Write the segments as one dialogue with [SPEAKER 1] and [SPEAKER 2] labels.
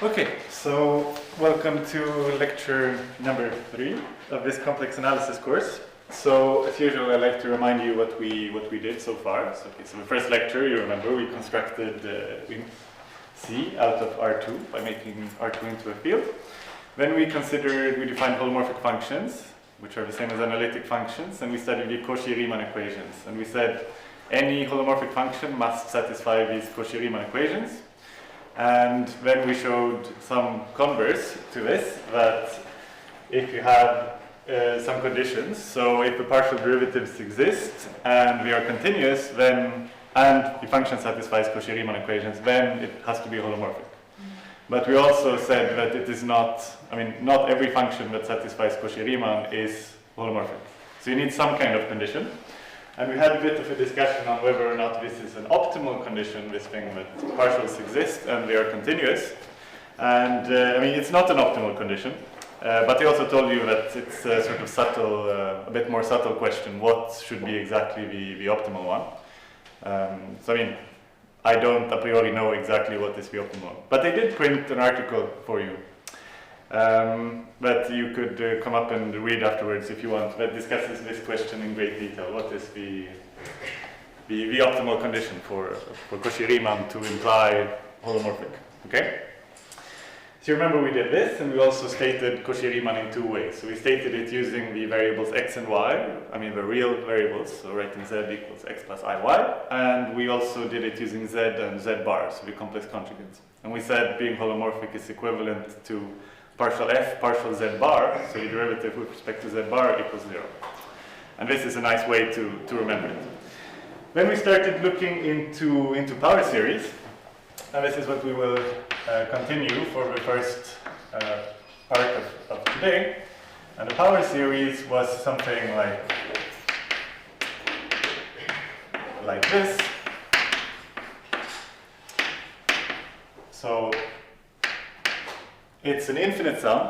[SPEAKER 1] Okay, so welcome to lecture number 3 of this complex analysis course. So as usual, I'd like to remind you what we did so far. So the first lecture, you remember, we constructed C out of R2 by making R2 into a field. Then we defined holomorphic functions, which are the same as analytic functions, and we studied the Cauchy-Riemann equations. And we said any holomorphic function must satisfy these Cauchy-Riemann equations. And then we showed some converse to this, that if you have some conditions, so if the partial derivatives exist and they are continuous, then and the function satisfies Cauchy-Riemann equations, then it has to be holomorphic. But we also said that it is not, not every function that satisfies Cauchy-Riemann is holomorphic. So you need some kind of condition. And we had a bit of a discussion on whether or not this is an optimal condition, this thing that partials exist and they are continuous. And it's not an optimal condition, but I also told you that it's a sort of subtle, a bit more subtle question, what should be exactly the optimal one. I don't a priori know exactly what is the optimal one, but I did print an article for you that you could come up and read afterwards if you want, that discusses this question in great detail. What is the optimal condition for Cauchy-Riemann to imply holomorphic? Okay? So you remember we did this, and we also stated Cauchy-Riemann in two ways. So we stated it using the variables x and y, the real variables, so writing z equals x plus iy, and we also did it using z and z bar, so the complex conjugates. And we said being holomorphic is equivalent to partial f, partial z bar, so the derivative with respect to z bar equals 0. And this is a nice way to remember it. Then we started looking into power series, and this is what we will continue for the first part of today. And the power series was something like this. So it's an infinite sum,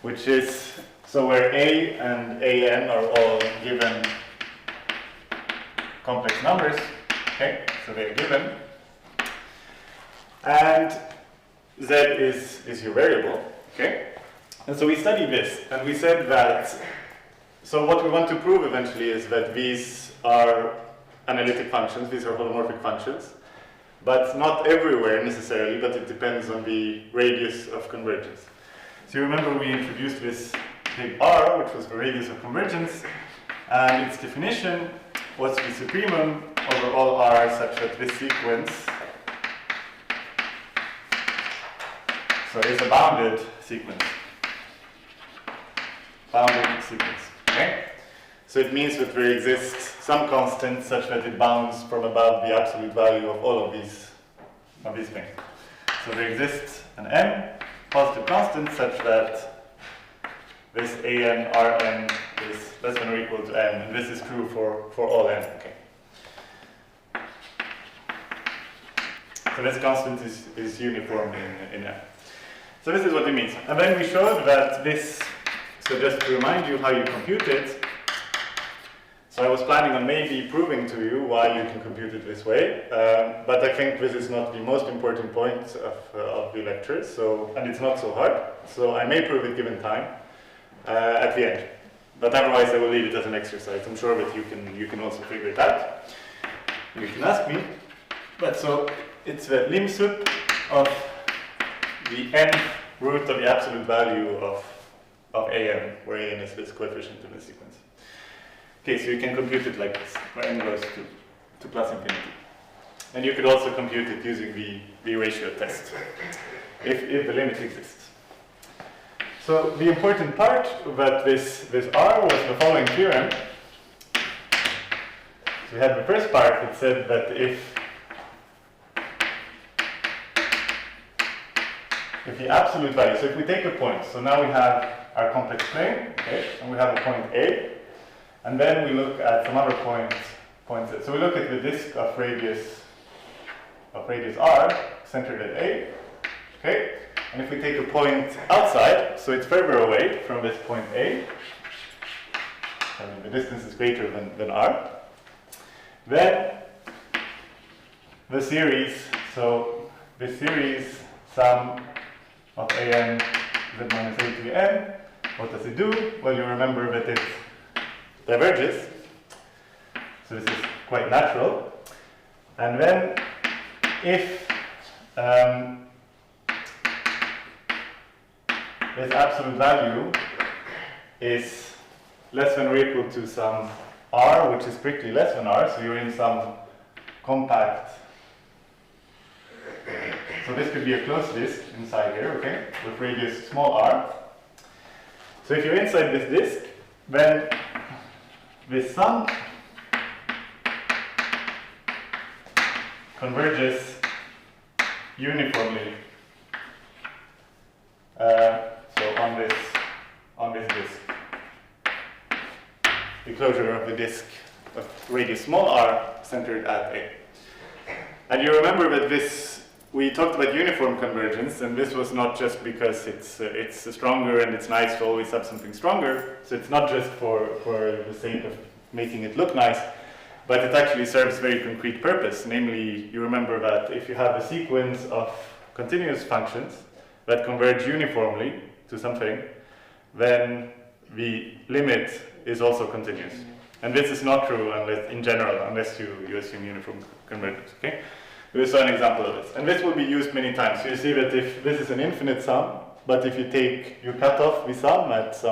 [SPEAKER 1] which is, so where A and AN are all given complex numbers, okay, so they're given, and Z is your variable, okay, and so we studied this, and we said that, so what we want to prove eventually is that these are analytic functions, these are holomorphic functions, but not everywhere necessarily, but it depends on the radius of convergence. So you remember we introduced this big R, which was the radius of convergence, and its definition was the supremum over all R such that this sequence, so it's a bounded sequence. Bounded sequence, okay? So it means that there exists some constant such that it bounds from above the absolute value of all of these things. So there exists an n positive constant such that this an Rn is less than or equal to n, and this is true for all n. Okay. So this constant is uniform in n. So this is what it means. And then we showed that this, so just to remind you how you compute it, so I was planning on maybe proving to you why you can compute it this way, but I think this is not the most important point of the lecture, and it's not so hard, so I may prove it given time at the end. But otherwise I will leave it as an exercise. I'm sure that you can also figure it out. You can ask me. But so it's the lim sup of the nth root of the absolute value of an, where an is this coefficient in the sequence. Okay, so you can compute it like this, where n goes to plus infinity. And you could also compute it using the ratio test, if the limit exists. So the important part about this R was the following theorem. So we had the first part that said that if the absolute value, so if we take a point, so now we have our complex plane, okay, and we have a point A, and then we look at some other points. So we look at the disk of radius R, centered at A, okay? And if we take a point outside, so it's further away from this point A, the distance is greater than R, then the series, so the series sum of an z minus a to n. What does it do? Well, you remember that it diverges. So this is quite natural. And then if this absolute value is less than or equal to some r, which is strictly less than r, so you're in some compact. So this could be a closed disk inside here, okay, with radius small r. So if you're inside this disk, then this sum converges uniformly. So on this disk, the closure of the disk of radius small r centered at A. And you remember that we talked about uniform convergence, and this was not just because it's stronger and it's nice to always have something stronger. So it's not just for the sake of making it look nice, but it actually serves a very concrete purpose. Namely, you remember that if you have a sequence of continuous functions that converge uniformly to something, then the limit is also continuous. And this is not true unless, in general, unless you assume uniform convergence. Okay? We saw an example of this. And this will be used many times. So you see that if this is an infinite sum, but if you cut off the sum at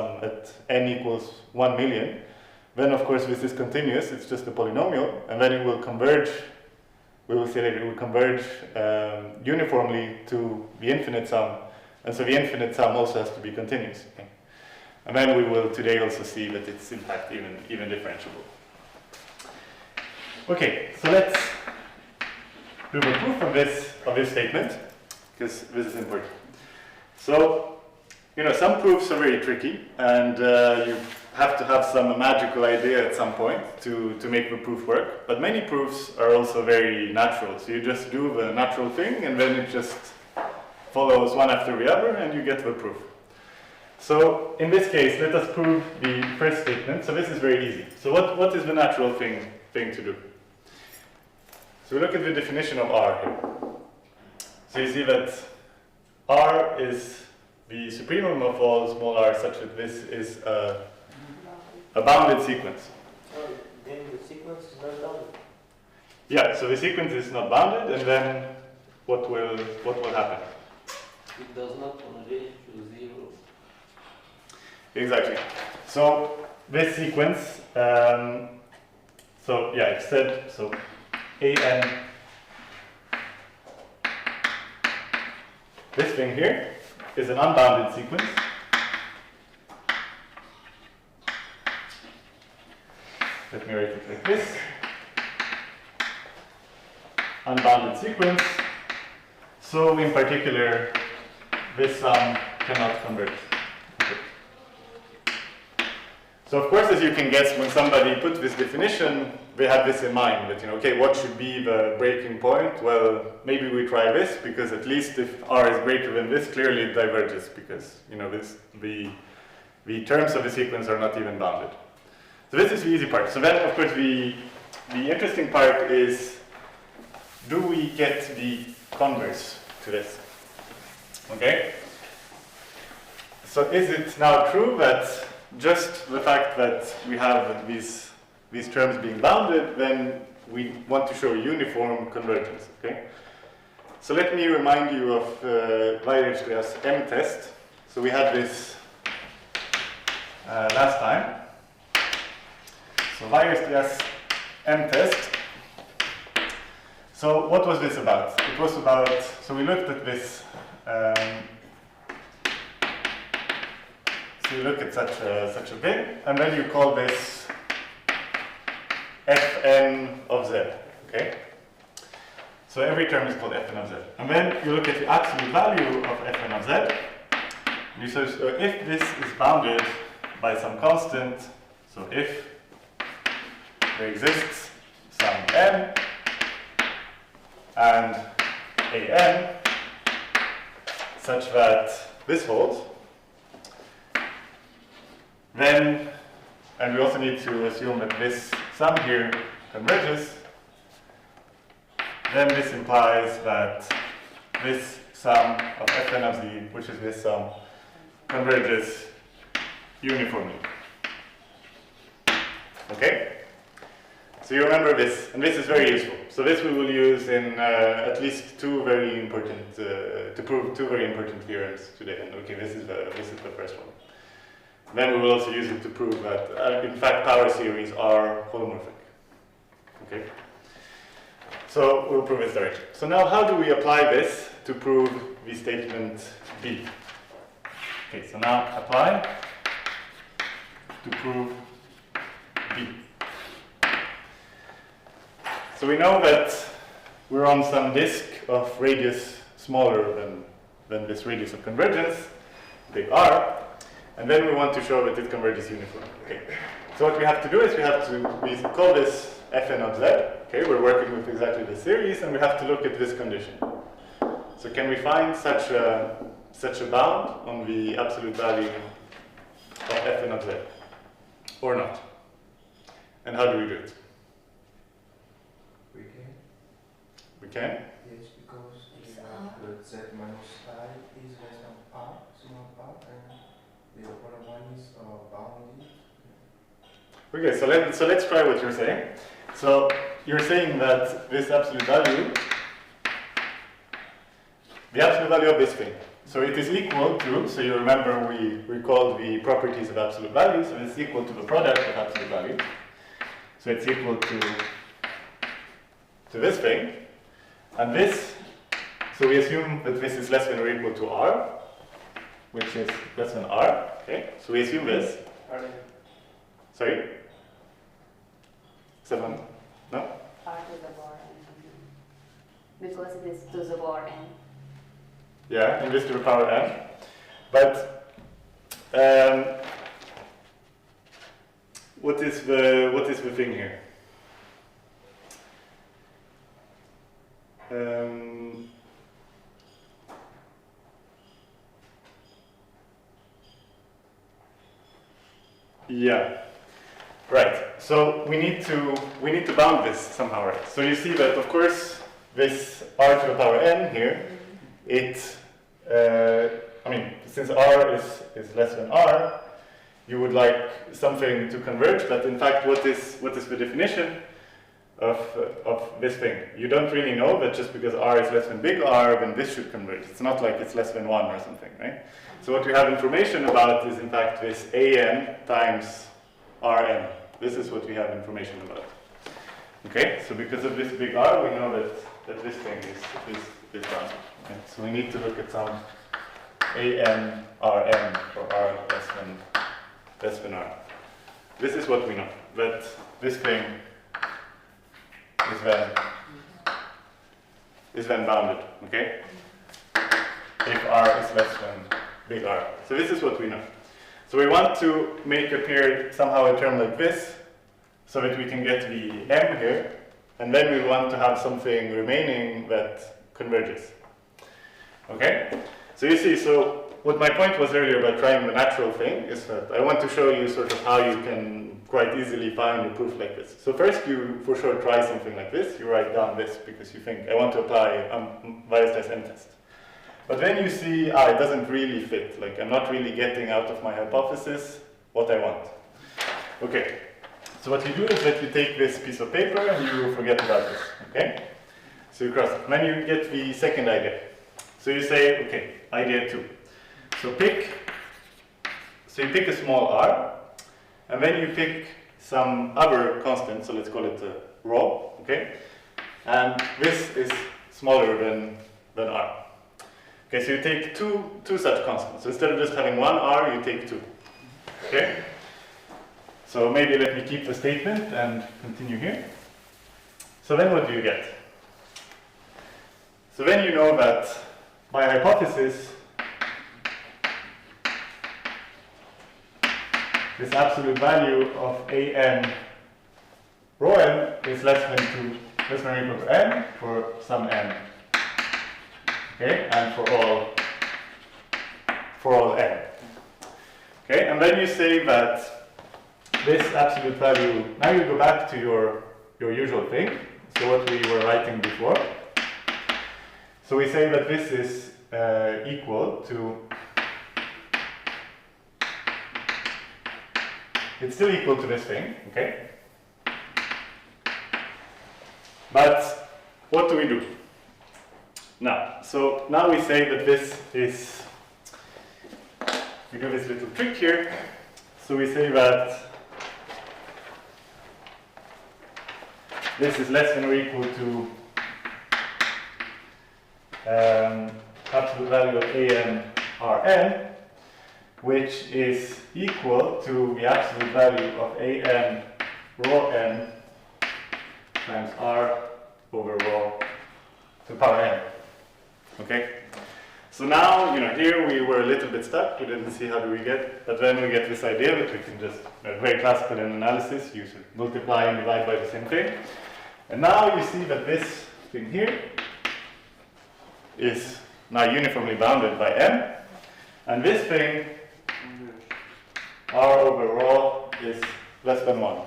[SPEAKER 1] n equals 1 million, then of course this is continuous, it's just a polynomial, and then it will converge, we will say that it will converge uniformly to the infinite sum, and so the infinite sum also has to be continuous. Okay? And then we will today also see that it's in fact even differentiable. Okay, so let's do a proof of this statement, because this is important. So, some proofs are very tricky, and you have to have some magical idea at some point to make the proof work. But many proofs are also very natural. So you just do the natural thing, and then it just follows one after the other, and you get the proof. So in this case, let us prove the first statement. So this is very easy. So what is the natural thing to do? So we look at the definition of R here. So you see that R is the supremum of all small r such that this is a bounded sequence.
[SPEAKER 2] Then the sequence is not bounded.
[SPEAKER 1] Yeah, so the sequence is not bounded, and then what will happen?
[SPEAKER 2] It does not converge to 0.
[SPEAKER 1] Exactly. So this sequence, it said, so an, this thing here is an unbounded sequence. Let me write it like this. Unbounded sequence. So in particular, this sum cannot converge. Okay. So of course, as you can guess, when somebody put this definition, they had this in mind, that, okay, what should be the breaking point? Well, maybe we try this, because at least if R is greater than this, clearly it diverges, because, the terms of the sequence are not even bounded. So this is the easy part. So then, of course, the interesting part is, do we get the converse to this? Okay? So is it now true that just the fact that we have these terms being bounded, then we want to show uniform convergence, okay? So let me remind you of Weierstraß's M-test. So we had this last time. So Weierstraß's M-test. So what was this about? It was about, so we looked at this, so you look at such a thing, and then you call this Fn of z, okay? So every term is called Fn of z. And then you look at the absolute value of Fn of z, and you say, so if this is bounded by some constant, so if there exists some n and an such that this holds, then, and we also need to assume that this sum here converges, then this implies that this sum of Fn of z, which is this sum, converges uniformly. Okay? So you remember this, and this is very useful. So this we will use in at least two very important, to prove two very important theorems today. And okay, this is the first one. Then we will also use it to prove that, in fact, power series are holomorphic. Okay? So we'll prove this directly. So now how do we apply this to prove the statement B? Okay, so now apply to prove B. So we know that we're on some disk of radius smaller than this radius of convergence, big R, and then we want to show that it converges uniformly. Okay. So what we have to do is we call this Fn of z. Okay, we're working with exactly the series, and we have to look at this condition. So can we find such a bound on the absolute value of Fn of z, or not? And how do we do it?
[SPEAKER 3] We can.
[SPEAKER 1] We can?
[SPEAKER 3] Yes, because the z minus I is less than r, small r, and the other one is bounded.
[SPEAKER 1] Okay, so let's try what you're saying. So you're saying that this absolute value, the absolute value of this thing, so it is equal to, so you remember we called the properties of absolute value, so it's equal to the product of absolute value. So it's equal to this thing, and this, so we assume that this is less than or equal to r, which is less than r, okay? So we assume this. Sorry? 7? No?
[SPEAKER 4] R to the power n. Because it is to the power n.
[SPEAKER 1] Yeah, and this to the power n. But what is the thing here? Yeah. Right. So we need to bound this somehow, right? So you see that of course this r to the power n here, I mean, since r is less than r, you would like something to converge, but in fact what is the definition of this thing? You don't really know that just because r is less than big R, then this should converge. It's not like it's less than 1 or something, right? So what we have information about is in fact this an times rn. This is what we have information about. Okay, so because of this big R, we know that this thing is bounded. Okay? So we need to look at some an rn for r less than r. This is what we know, that this thing is then bounded, okay? If r is less than big R. So this is what we know. So we want to make appear somehow a term like this, so that we can get the m here, and then we want to have something remaining that converges. Okay? So you see, so what my point was earlier about trying the natural thing is that I want to show you sort of how you can quite easily find a proof like this. So first you for sure try something like this, you write down this because you think I want to apply bias test m test. But then you see, it doesn't really fit, like I'm not really getting out of my hypothesis what I want. Okay, so what you do is that you take this piece of paper and you forget about this, okay? So you cross it, and then you get the second idea. So you say, okay, idea 2. So you pick a small r, and then you pick some other constant, so let's call it rho, okay? And this is smaller than r. Okay, so you take two such constants. So instead of just having one r, you take 2. Okay? So maybe let me keep the statement and continue here. So then what do you get? So then you know that by hypothesis, this absolute value of an rho n is less than or equal to n for some n. Okay, and for all n. Okay, and then you say that this absolute value, now you go back to your usual thing, so what we were writing before. So we say that this is equal to, it's still equal to this thing, okay? But what do we do? Now, so now we say that this is, we do this little trick here. So we say that this is less than or equal to absolute value of an Rn, which is equal to the absolute value of an rho n times r over rho to the power n. Okay? So now, here we were a little bit stuck. We didn't see how do we get, but then we get this idea that we can just, very classical in analysis, you should multiply and divide by the same thing. And now you see that this thing here is now uniformly bounded by m, and this thing, r over rho, is less than 1.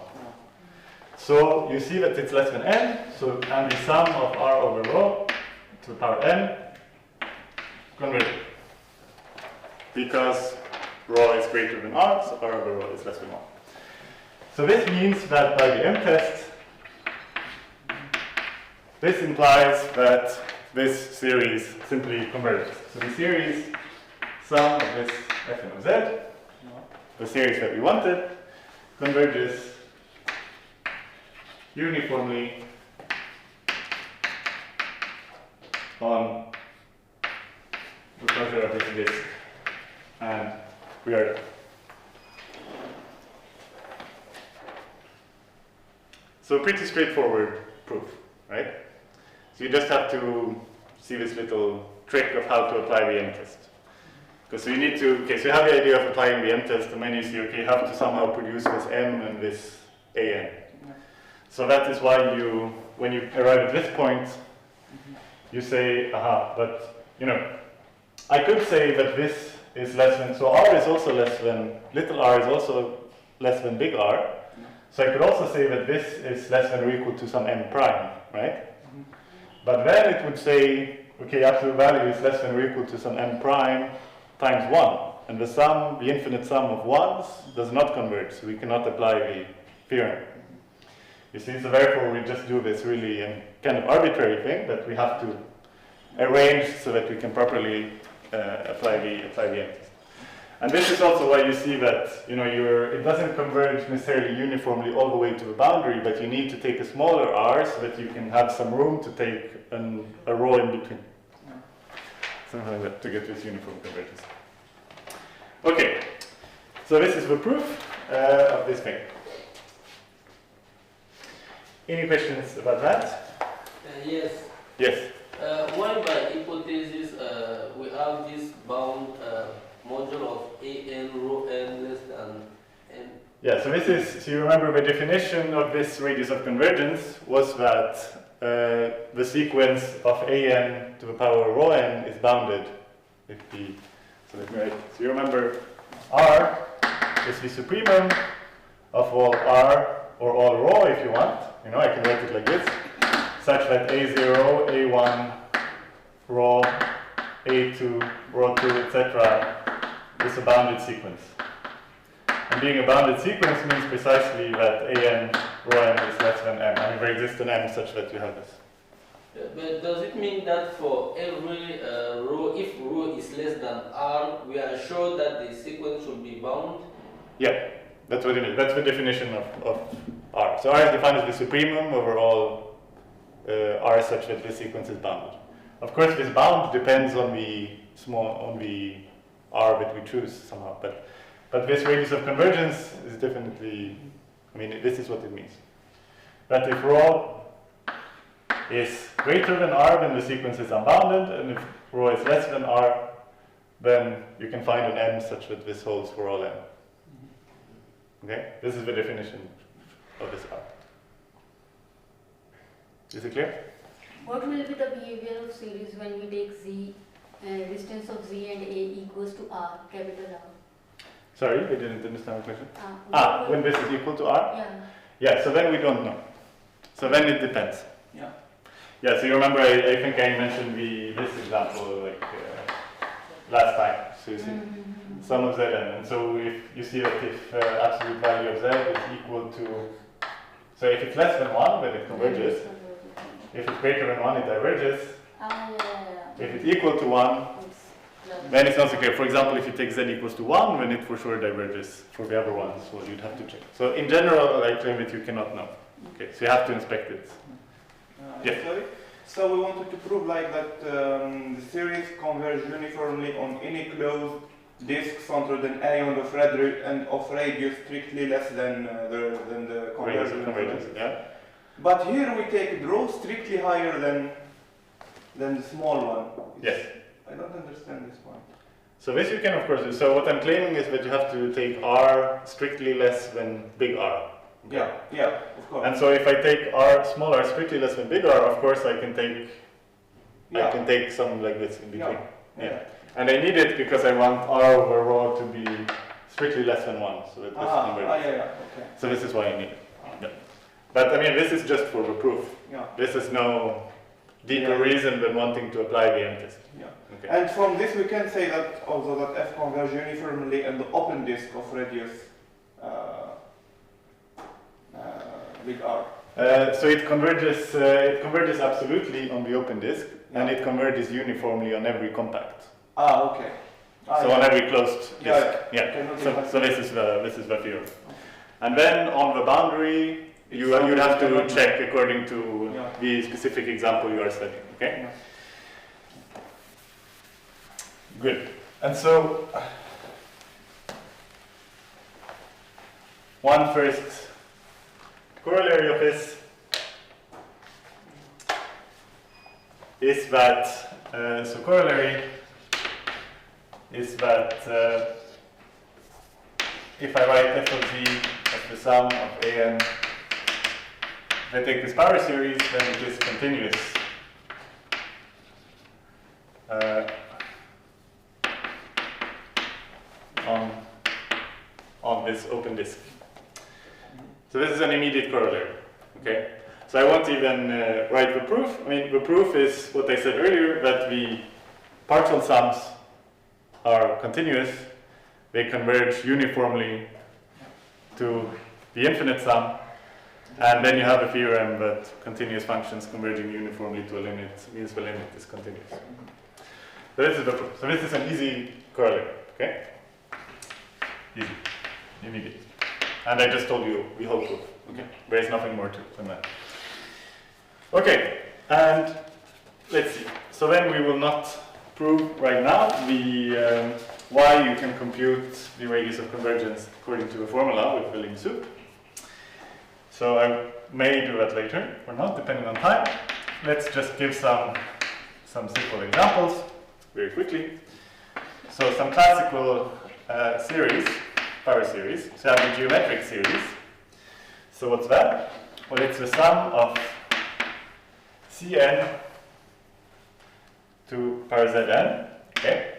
[SPEAKER 1] So you see that it's less than n, so and the sum of r over rho to the power n converges. Because rho is greater than r, so r over rho is less than 1. So this means that by the m test, this implies that this series simply converges. So the series sum of this fn of z, the series that we wanted, converges uniformly on the closure of this disk, and we are done. So pretty straightforward proof, right? So you just have to see this little trick of how to apply the m-test. Because so you need to, okay, so you have the idea of applying the m-test, and then you see, okay, you have to somehow produce this m and this an. So that is why you, when you arrive at this point, you say, aha, but, I could say that this is less than, so r is also less than, little r is also less than big R. So I could also say that this is less than or equal to some m prime, right? But then it would say, okay, absolute value is less than or equal to some m prime times 1. And the sum, the infinite sum of 1s does not converge, so we cannot apply the theorem. You see, so therefore we just do this really kind of arbitrary thing that we have to arrange so that we can properly apply the m-test. And this is also why you see that it doesn't converge necessarily uniformly all the way to the boundary, but you need to take a smaller r so that you can have some room to take a rho in between. Something like that to get this uniform convergence. Okay, so this is the proof of this thing. Any questions about that?
[SPEAKER 2] Yes.
[SPEAKER 1] Yes.
[SPEAKER 2] Why by hypothesis we have this bound module of an rho n less than n?
[SPEAKER 1] Yeah, so this is, so you remember the definition of this radius of convergence was that the sequence of an to the power rho n is bounded if the, so let me write, so you remember r is the supremum of all r or all rho if you want, I can write it like this, such that a0, a1, rho, a2, rho 2, etc. is a bounded sequence. And being a bounded sequence means precisely that an rho n is less than m. I mean, there exists an m such that you have this.
[SPEAKER 2] But does it mean that for every rho, if rho is less than r, we are sure that the sequence should be bound?
[SPEAKER 1] Yeah, that's what it is. That's the definition of R. So R is defined as the supremum over all R such that this sequence is bounded. Of course, this bound depends on the R that we choose somehow, but this radius of convergence is definitely, this is what it means. That if rho is greater than R, then the sequence is unbounded, and if rho is less than R, then you can find an m such that this holds for all m. Okay, this is the definition of this R. Is it clear?
[SPEAKER 4] What will be the behavior of series when we take z, distance of z and a equals to r, capital R?
[SPEAKER 1] Sorry, I didn't understand the question.
[SPEAKER 4] What
[SPEAKER 1] When this is equal to R?
[SPEAKER 4] Yeah.
[SPEAKER 1] Yeah, so then we don't know. So then it depends.
[SPEAKER 2] Yeah.
[SPEAKER 1] Yeah, so you remember, I think I mentioned this example, last time. So you see sum of Zn. And so if you see that if absolute value of Z is equal to, so if it's less than 1, then it converges. If it's greater than 1, it diverges. If it's equal to 1, then it's not so clear. For example, if you take Z equals to 1, then it for sure diverges for the other ones. So you'd have to check. So in general, I claim that you cannot know. Okay, so you have to inspect it. Yes.
[SPEAKER 3] Sorry. So we wanted to prove like that the series converge uniformly on any closed disk centered in A and of radius strictly less than the convergence.
[SPEAKER 1] Yeah.
[SPEAKER 3] But here we take rho strictly higher than the small one.
[SPEAKER 1] Yes.
[SPEAKER 3] I don't understand this one.
[SPEAKER 1] So this you can of course do. So what I'm claiming is that you have to take R strictly less than big R. Okay?
[SPEAKER 3] Yeah, of course.
[SPEAKER 1] And so if I take R, small r strictly less than big R, of course I can take some like this in between. Yeah. And I need it because I want R over rho to be strictly less than 1. So that this converges.
[SPEAKER 3] Okay.
[SPEAKER 1] So this is why I need it. Yeah. But I mean, this is just for the proof.
[SPEAKER 3] Yeah.
[SPEAKER 1] This is no deeper reason than wanting to apply the M-test.
[SPEAKER 3] Yeah.
[SPEAKER 1] Okay.
[SPEAKER 3] And from this we can say that also that F converges uniformly in the open disk of radius big R.
[SPEAKER 1] So it converges absolutely on the open disk, and it converges uniformly on every compact.
[SPEAKER 3] Okay.
[SPEAKER 1] So on every closed disk.
[SPEAKER 3] Okay,
[SPEAKER 1] So this is the theorem. And then on the boundary, you'd have to check according to the specific example you are studying. Okay.
[SPEAKER 3] Yeah.
[SPEAKER 1] Good. And so one first corollary of this is that, so corollary is that if I write f of z as the sum of an, if I take this power series, then it is continuous. On this open disk. So this is an immediate corollary, okay? So I won't even write the proof. I mean, the proof is what I said earlier, that the partial sums are continuous. They converge uniformly to the infinite sum. And then you have a theorem that continuous functions converging uniformly to a limit means the limit is continuous. So this is the proof. So this is an easy corollary, okay? Easy, immediate. And I just told you the whole proof. Okay, there is nothing more to it than that. Okay, and let's see. So then we will not prove right now the why you can compute the radius of convergence according to the formula with filling soup. So I may do that later or not, depending on time. Let's just give some simple examples very quickly. So some classical series, power series. So I have a geometric series. So what's that? Well, it's the sum of Cn to power Zn. Okay.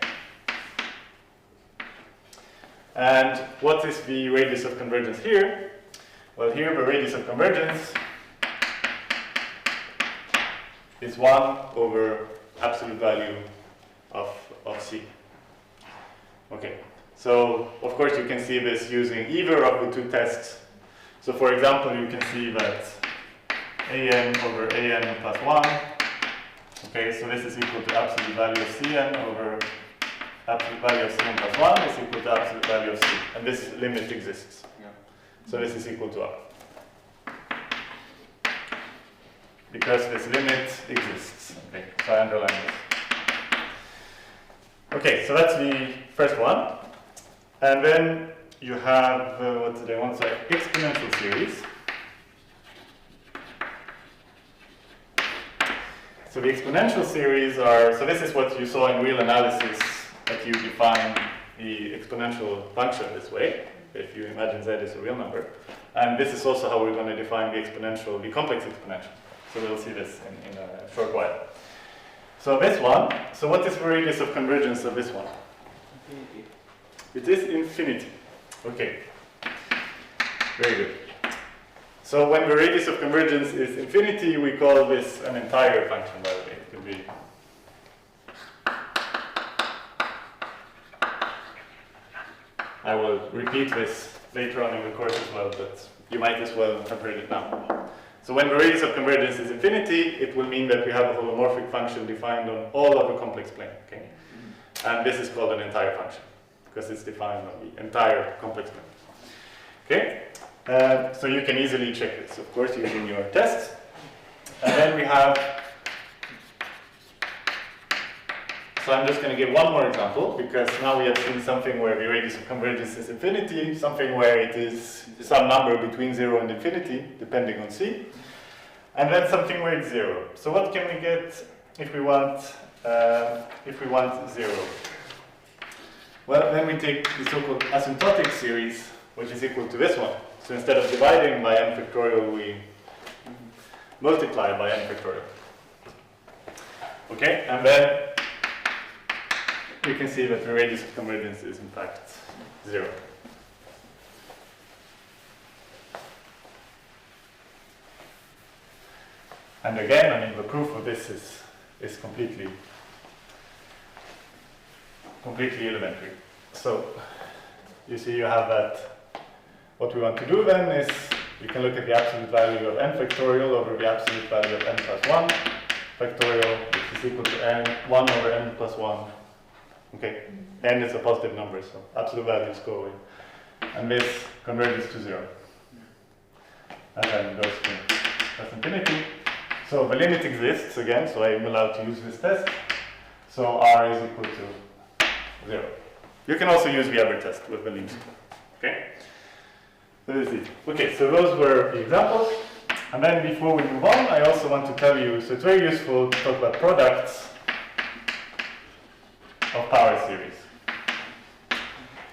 [SPEAKER 1] And what is the radius of convergence here? Well, here the radius of convergence is 1 over absolute value of C. Okay. So, of course, you can see this using either of the two tests. So, for example, you can see that an over an plus 1. Okay, so this is equal to absolute value of Cn over absolute value of Cn plus 1 is equal to absolute value of C. And this limit exists.
[SPEAKER 3] Yeah.
[SPEAKER 1] So this is equal to R. Because this limit exists. Okay, so I underline this. Okay, so that's the first one. And then you have, what did I want to say? Exponential series. So the exponential series are, so this is what you saw in real analysis, that you define the exponential function this way, if you imagine z is a real number. And this is also how we're going to define the exponential, the complex exponential. So we'll see this in a short while. So this one, so what is the radius of convergence of this one?
[SPEAKER 3] Infinity.
[SPEAKER 1] It is infinity. Okay. Very good. So when the radius of convergence is infinity, we call this an entire function, by the way. It could be I will repeat this later on in the course as well, but you might as well have heard it now. So when the radius of convergence is infinity, it will mean that we have a holomorphic function defined on all of the complex plane. Okay? And this is called an entire function, because it's defined on the entire complex plane. Okay? So you can easily check this, of course, using your tests. And then we have, so I'm just going to give one more example, because now we have seen something where the radius of convergence is infinity, something where it is some number between 0 and infinity, depending on C, and then something where it's 0. So what can we get if we want 0? Well, then we take the so-called asymptotic series, which is equal to this one. So instead of dividing by n factorial, we multiply by n factorial. Okay, and then we can see that the radius of convergence is in fact 0. And again, I mean, the proof of this is completely elementary. So you see you have that. What we want to do then is we can look at the absolute value of n factorial over the absolute value of n plus 1 factorial, which is equal to n 1 over n plus 1. Okay, n is a positive number, so absolute values go away. And this converges to 0. And then goes to plus infinity. So the limit exists again, so I am allowed to use this test. So r is equal to 0. You can also use the other test with the limit. Okay? So this is it. Okay, so those were the examples. And then before we move on, I also want to tell you, so it's very useful to talk about products of power series.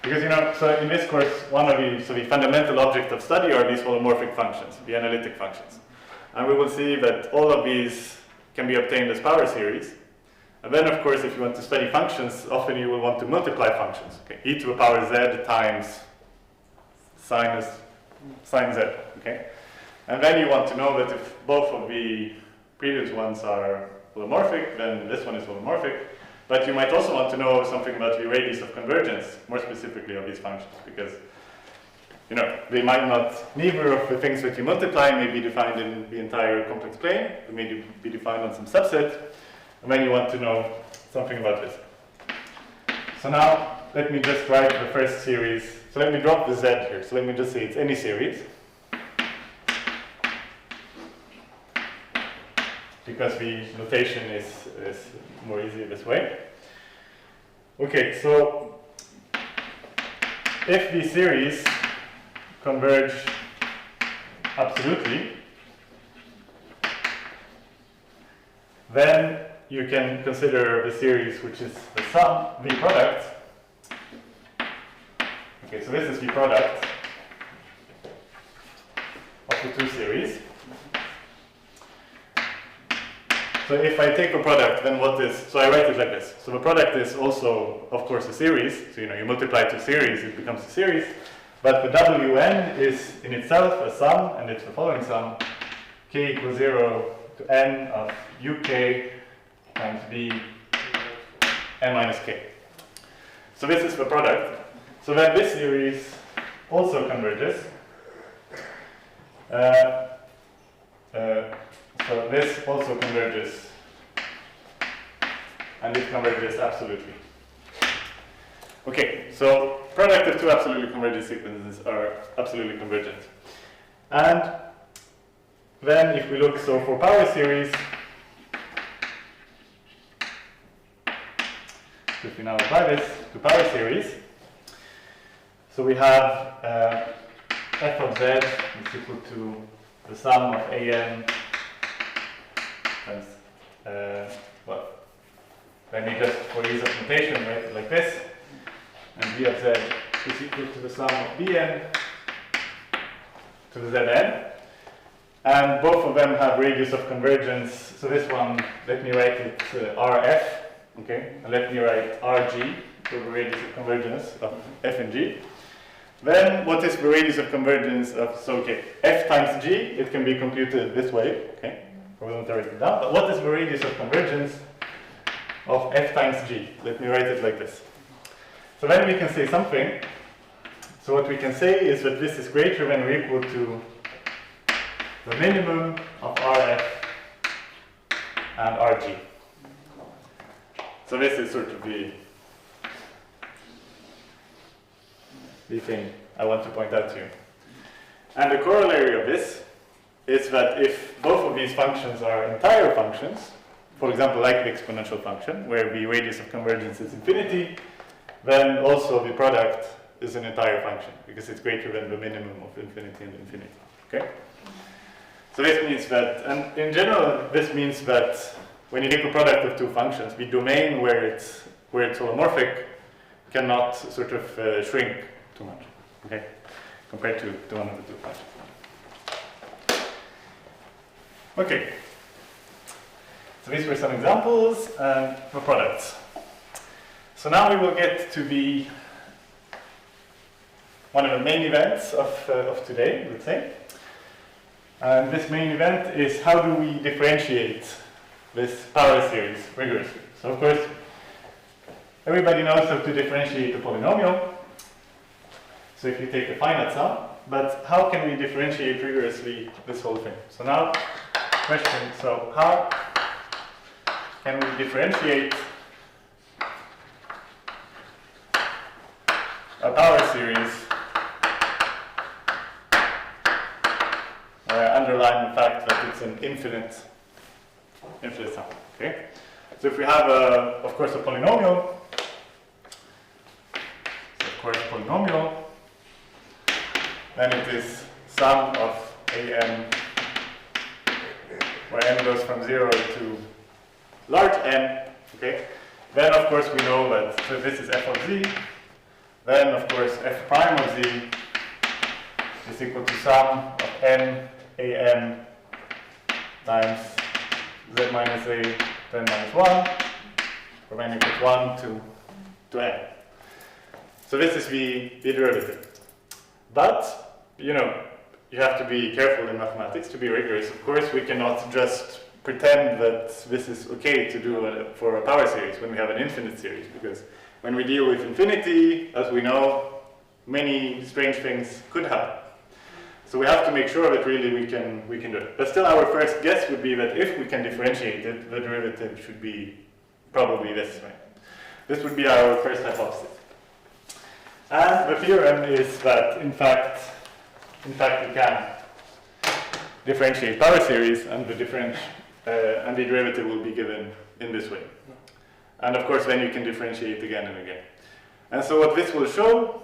[SPEAKER 1] Because, you know, so in this course, the fundamental object of study are these holomorphic functions, the analytic functions. And we will see that all of these can be obtained as power series. And then, of course, if you want to study functions, often you will want to multiply functions. Okay? E to the power z times sine z. Okay? And then you want to know that if both of the previous ones are holomorphic, then this one is holomorphic. But you might also want to know something about the radius of convergence, more specifically of these functions, because you know, they might not, neither of the things that you multiply may be defined in the entire complex plane, they may be defined on some subset, and then you want to know something about this. So now, let me just write the first series. So let me drop the z here, so let me just say it's any series. Because the notation is more easy this way. Okay, so if the series converge absolutely, then you can consider the series which is the sum, the product. Okay, so this is the product of the two series. So if I take the product, then what is, so I write it like this. So the product is also, of course, a series. So you know, you multiply two series, it becomes a series. But the Wn is in itself a sum, and it's the following sum. K equals 0 to n of uk times b n minus k. So this is the product. So then this series also converges. So this also converges, and it converges absolutely. Okay, so product of two absolutely convergent sequences are absolutely convergent. And then if we look, so for power series, if we now apply this to power series, so we have f of z is equal to the sum of an times, well, let me just, for ease of notation, write it like this. And b of z is equal to the sum of bn to the zn. And both of them have radius of convergence. So this one, let me write it rf, okay? And let me write rg, for the radius of convergence of f and g. Then what is the radius of convergence of, so okay, f times g, it can be computed this way, okay? I won't write it down, but what is the radius of convergence of f times g? Let me write it like this. So then we can say something So what we can say is that this is greater than or equal to the minimum of Rf and Rg. So this is sort of the thing I want to point out to you. And the corollary of this is that if both of these functions are entire functions, for example, like the exponential function, where the radius of convergence is infinity, then also the product is an entire function, because it's greater than the minimum of infinity and infinity. Okay? So this means that, and in general, this means that when you take a product of two functions, the domain where it's holomorphic cannot sort of shrink too much, okay, compared to one of the two functions. Okay, so these were some examples and the products. So now we will get to the one of the main events of today, let's say. And this main event is how do we differentiate this power series rigorously. So of course, everybody knows how to differentiate a polynomial. So if you take a finite sum, but how can we differentiate rigorously this whole thing? So now, question, so how can we differentiate a power series where I underline the fact that it's an infinite sum, okay? So if we have, of course, a polynomial, then it is sum of an, where n goes from 0 to large N, okay? Then, of course, we know that, so this is f of z, then, of course, f prime of z is equal to sum of n an times z minus a to n minus 1, from n equals 1 to n. So this is the derivative. But, you know, you have to be careful in mathematics to be rigorous. Of course, we cannot just pretend that this is okay to do for a power series when we have an infinite series, because when we deal with infinity, as we know, many strange things could happen. So we have to make sure that really we can do it. But still, our first guess would be that if we can differentiate it, the derivative should be probably this way. This would be our first hypothesis. And the theorem is that, in fact, we can differentiate power series, and the derivative will be given in this way. And of course, then you can differentiate again and again. And so what this will show,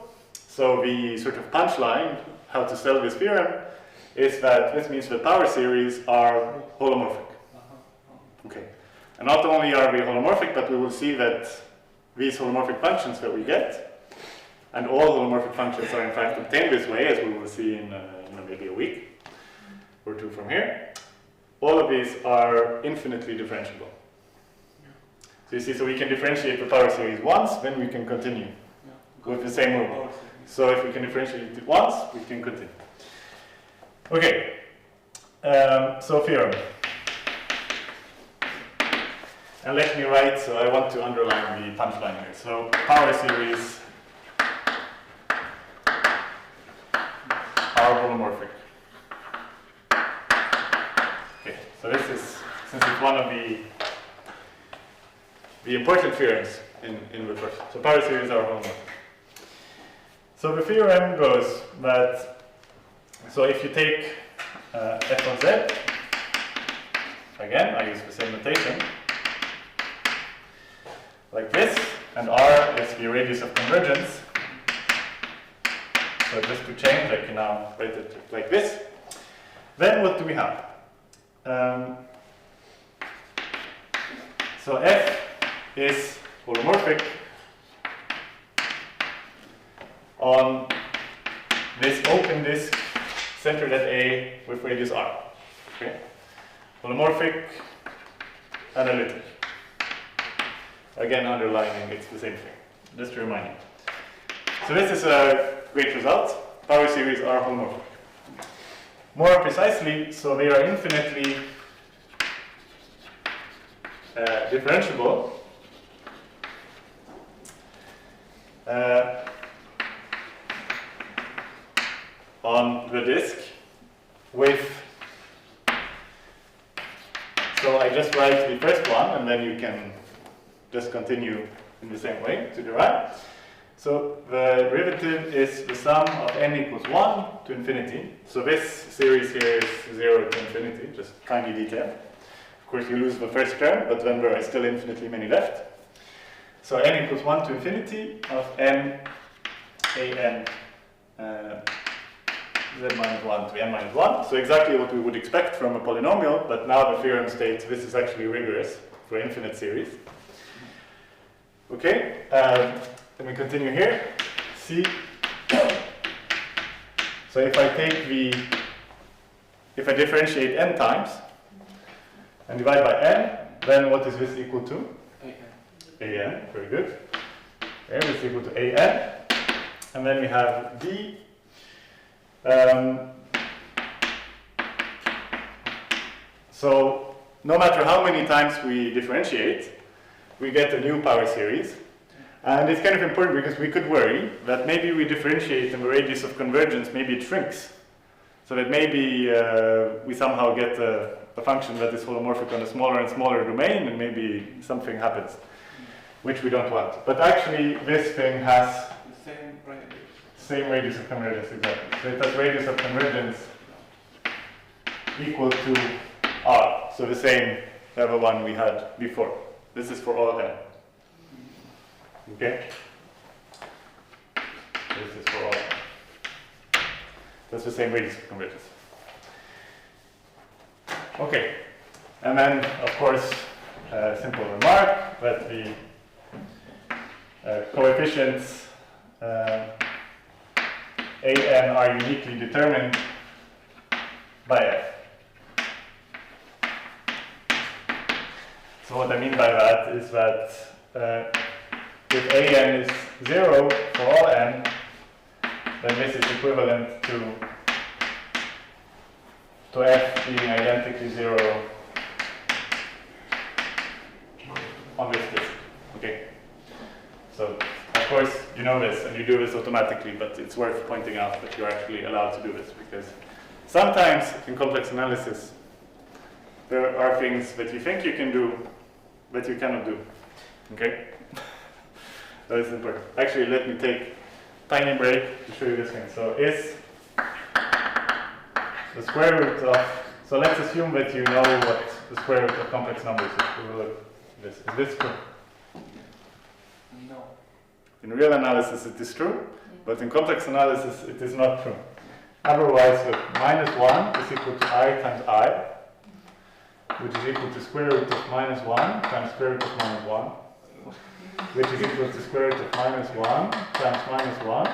[SPEAKER 1] so the sort of punchline, how to sell this theorem, is that this means that power series are holomorphic. Okay. And not only are they holomorphic, but we will see that these holomorphic functions that we get, and all holomorphic functions are in fact obtained this way, as we will see in maybe a week or two from here. All of these are infinitely differentiable. So you see, so we can differentiate the power series once, then we can continue with the same rule. So if we can differentiate it once, we can continue. Okay, so theorem. And let me write, so I want to underline the punchline here. So power series are holomorphic. Okay, so this is, since it's one of the important theorems in the course. So power series are holomorphic. So the theorem goes that, so if you take f of z, again, I use the same notation, like this, and r is the radius of convergence. So just to change, I can now write it like this. Then what do we have? So f is holomorphic on this open disk centered at A with radius r. Okay? Holomorphic, analytic. Again, underlining it's the same thing, just to remind you. So this is a great result. Power series are holomorphic. More precisely, so they are infinitely differentiable on the disk with, so I just write the first one and then you can just continue in the same way to the right. So the derivative is the sum of n equals 1 to infinity. So this series here is 0 to infinity, just tiny detail. Of course you lose the first term, but then there are still infinitely many left. So n equals 1 to infinity of n a n z minus 1 to n minus 1. So exactly what we would expect from a polynomial, but now the theorem states this is actually rigorous for infinite series. Okay, let me continue here. See, so if I differentiate n times and divide by n, then what is this equal to? an, very good. Okay, this is equal to an, and then we have d. So no matter how many times we differentiate, we get a new power series. And it's kind of important because we could worry that maybe we differentiate in the radius of convergence, maybe it shrinks. So that maybe we somehow get a function that is holomorphic on a smaller and smaller domain, and maybe something happens, which we don't want. But actually, this thing has
[SPEAKER 3] The
[SPEAKER 1] same radius of convergence, exactly. So it has radius of convergence equal to r. So the same level one we had before. This is for all n. Okay? This is for all n. That's the same radius of convergence. Okay. And then, of course, a simple remark that the coefficients an are uniquely determined by f. So what I mean by that is that if an is 0 for all n, then this is equivalent to f being identically 0 on this disk. Okay. So of course you know this and you do this automatically, but it's worth pointing out that you're actually allowed to do this because sometimes in complex analysis there are things that you think you can do but you cannot do. Okay? That is important. Actually, let me take a tiny break to show you this thing. So is the square root of, so let's assume that you know what the square root of complex numbers is. We will look at this. Is this true?
[SPEAKER 3] No.
[SPEAKER 1] In real analysis it is true, but in complex analysis it is not true. Otherwise, look, minus 1 is equal to I times I, which is equal to square root of minus 1 times square root of minus 1, which is equal to square root of minus 1 times minus 1,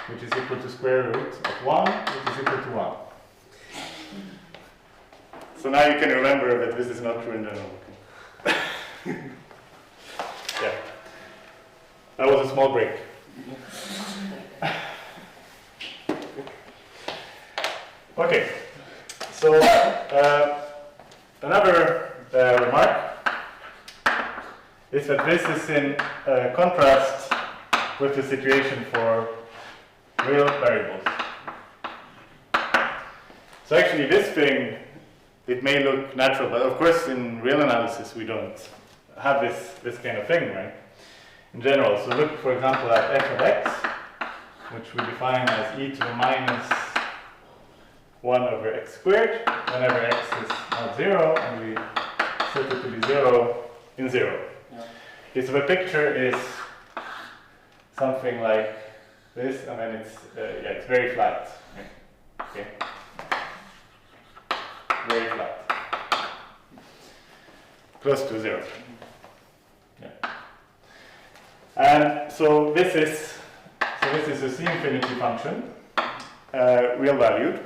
[SPEAKER 1] which is equal to square root of 1, which is equal to 1. So now you can remember that this is not true in general. Yeah. That was a small break. Okay. So another remark is that this is in contrast with the situation for real variables. So actually this thing, it may look natural, but of course in real analysis we don't have this kind of thing, right? In general. So look, for example, at f of x, which we define as e to the minus 1 over x squared, whenever x is not 0, and we set it to be 0 in 0.
[SPEAKER 3] Yeah.
[SPEAKER 1] Okay, so the picture is something like this, and then it's very flat. Okay. Very flat. Close to 0. Yeah. And so this is a C infinity function, real valued.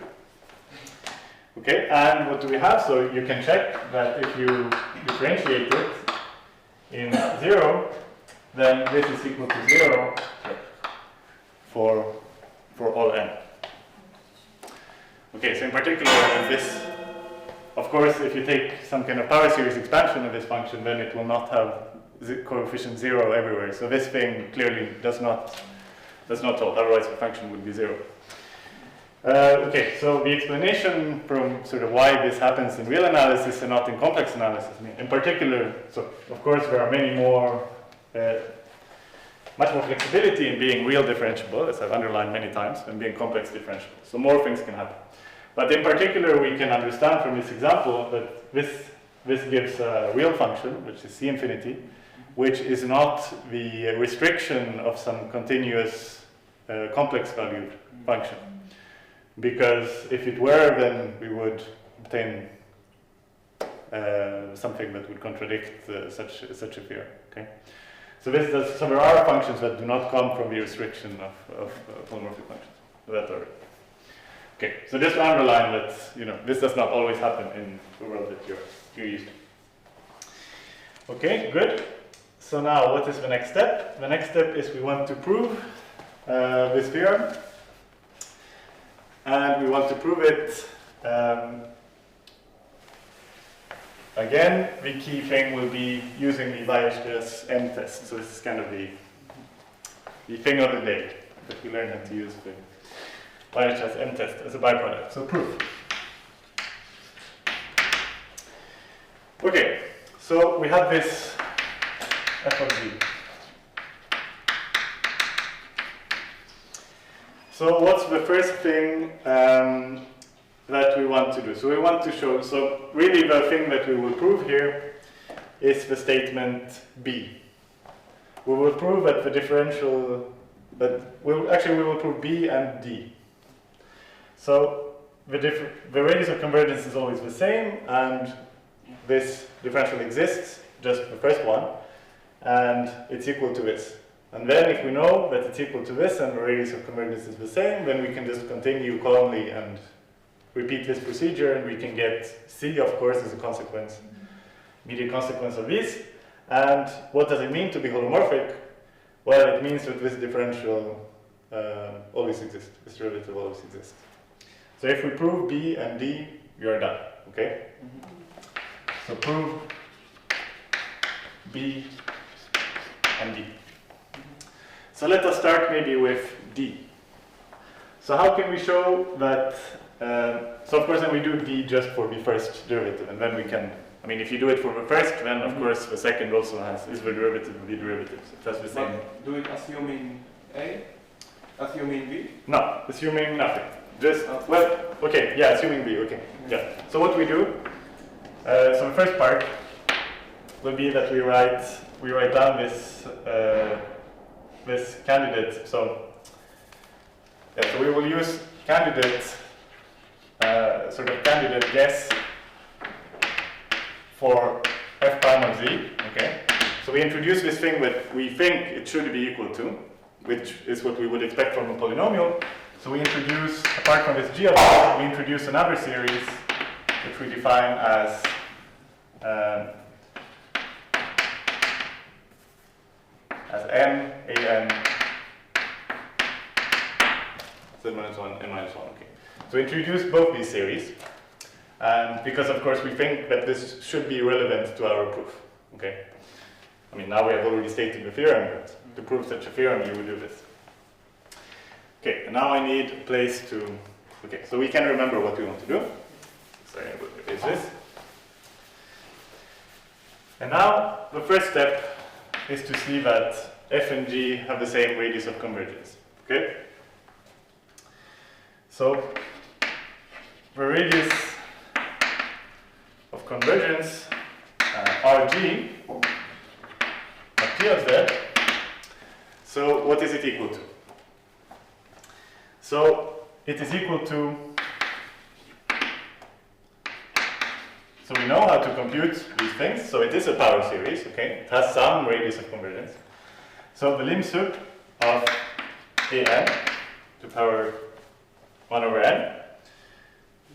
[SPEAKER 1] Okay, and what do we have? So you can check that if you differentiate it in 0, then this is equal to 0 for all n. Okay, so in particular this, of course, if you take some kind of power series expansion of this function, then it will not have coefficient 0 everywhere. So this thing clearly does not hold, otherwise the function would be 0. Okay, so the explanation from sort of why this happens in real analysis and not in complex analysis, I mean, in particular, so of course there are many more, much more flexibility in being real differentiable, as I've underlined many times, than being complex differentiable. So more things can happen. But in particular, we can understand from this example that this gives a real function, which is C infinity, which is not the restriction of some continuous complex valued function. Because if it were, then we would obtain something that would contradict such a theorem. Okay, so so there are functions that do not come from the restriction of polymorphic functions. That are okay. So just to underline that this does not always happen in the world that you're used to. Okay, good. So now, what is the next step? The next step is we want to prove this theorem. And we want to prove it, again, the key thing will be using the Weierstrass M test. So this is kind of the thing of the day, that we learn how to use the Weierstrass M test as a byproduct. So proof. Okay, so we have this f of z. So what's the first thing that we want to do? So we want to show, so really the thing that we will prove here is the statement B. We will prove that the differential, we will prove B and D. So the radius of convergence is always the same, and this differential exists, just the first one, and it's equal to this. And then if we know that it's equal to this and the radius of convergence is the same, then we can just continue calmly and repeat this procedure, and we can get C, of course, as a consequence, immediate consequence of this. And what does it mean to be holomorphic? Well, it means that this differential always exists, this derivative always exists. So if we prove B and D, we are done, okay? So prove B and D. So let us start maybe with D. So how can we show that, so of course then we do D just for the first derivative, and then we can, I mean if you do it for the first, then of course the second also is the derivative of the derivatives. It has the same.
[SPEAKER 3] But do it assuming A? Assuming B?
[SPEAKER 1] No, assuming nothing. Just, well, okay, yeah, assuming B, okay. Yeah. So what we do, so the first part will be that we write down this this candidate. So yeah, so we will use candidate sort of candidate guess for f prime of z. Okay. So we introduce this thing that we think it should be equal to, which is what we would expect from a polynomial. So we introduce, apart from this g of z, we introduce another series which we define as n, a n, z minus 1, n minus 1, okay. So we introduce both these series, and because of course we think that this should be relevant to our proof, okay. I mean, now we have already stated the theorem, but to prove such a theorem you would do this. Okay, and now I need a place to, okay, so we can remember what we want to do. Sorry, I will erase this. And now the first step is to see that f and g have the same radius of convergence. Okay? So the radius of convergence, Rg, of T of z, so what is it equal to? So it is equal to, so we know how to compute these things, so it is a power series, okay? It has some radius of convergence. So the lim sup of an to power 1 over n,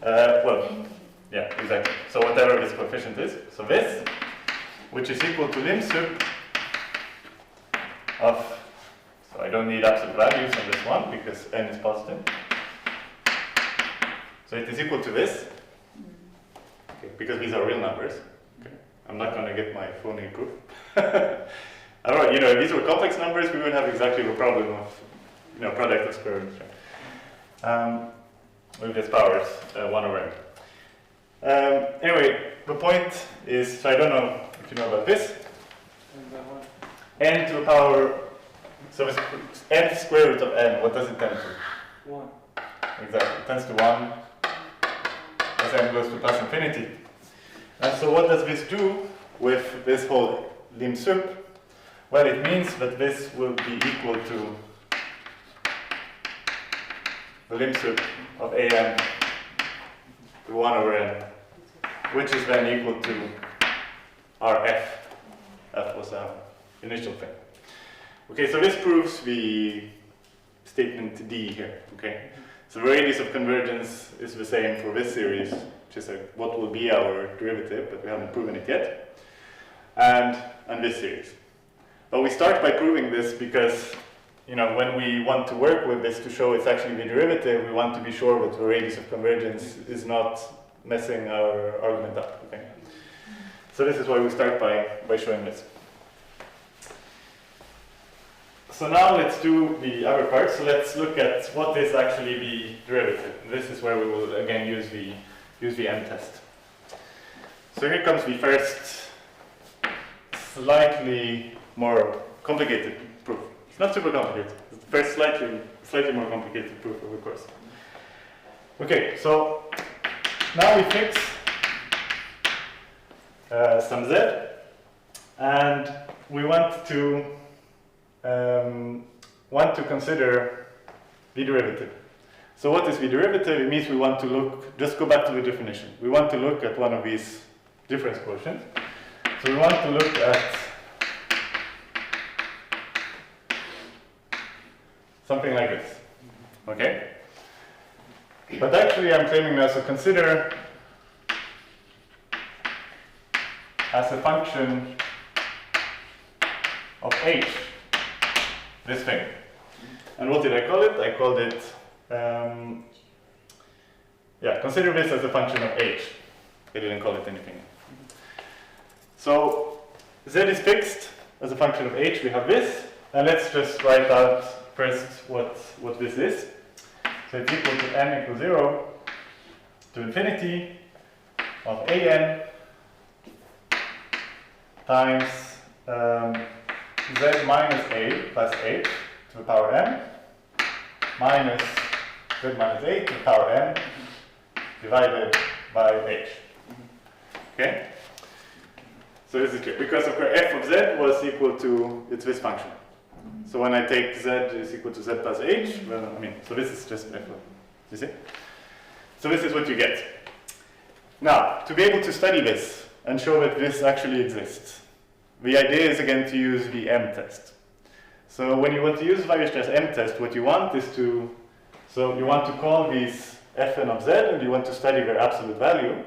[SPEAKER 1] well, yeah, exactly. So whatever this coefficient is, so this, which is equal to lim sup of, so I don't need absolute values on this one because n is positive. So it is equal to this, okay, because these are real numbers. Okay. I'm not going to get my phony proof. I don't know, you know, if these were complex numbers, we would have exactly the problem of, you know, product of square roots. with this powers 1 over n. Anyway, the point is, so I don't know if you know about this, n to the power, so it's n square root of n, what does it tend to?
[SPEAKER 5] 1.
[SPEAKER 1] Exactly, it tends to 1 as n goes to plus infinity. And so what does this do with this whole lim sup? Well, it means that this will be equal to the lim sup of an to 1 over n, which is then equal to our f. F was our initial thing. Okay, so this proves the statement D here. Okay, so the radius of convergence is the same for this series, which is what will be our derivative, but we haven't proven it yet, and this series. But we start by proving this because, when we want to work with this to show it's actually the derivative, we want to be sure that the radius of convergence is not messing our argument up. Okay. So this is why we start by showing this. So now let's do the other part. So let's look at what is actually the derivative. And this is where we will again use the M test. So here comes the first slightly more complicated proof. It's not super complicated. It's the first slightly more complicated proof of the course. Okay, so now we fix some z, and we want to consider the derivative. So what is the derivative? It means we want to look, just go back to the definition. We want to look at one of these difference quotients. So we want to look at something like this. Okay? But actually I'm claiming now, so consider as a function of h this thing. And what did I call it? I called it, consider this as a function of h. I didn't call it anything. So z is fixed as a function of h. We have this, and let's just write out first what this is. So it's equal to n equals 0 to infinity of an times z minus a plus h to the power n minus z minus a to the power n divided by h. Okay? So this is clear. Because of where f of z was equal to, it's this function. So when I take z is equal to z plus h, well, so this is just f of, you see? So this is what you get. Now, to be able to study this and show that this actually exists, the idea is again to use the M test. So when you want to use Weierstrass M test, what you want is to, so you want to call these fn of z and you want to study their absolute value.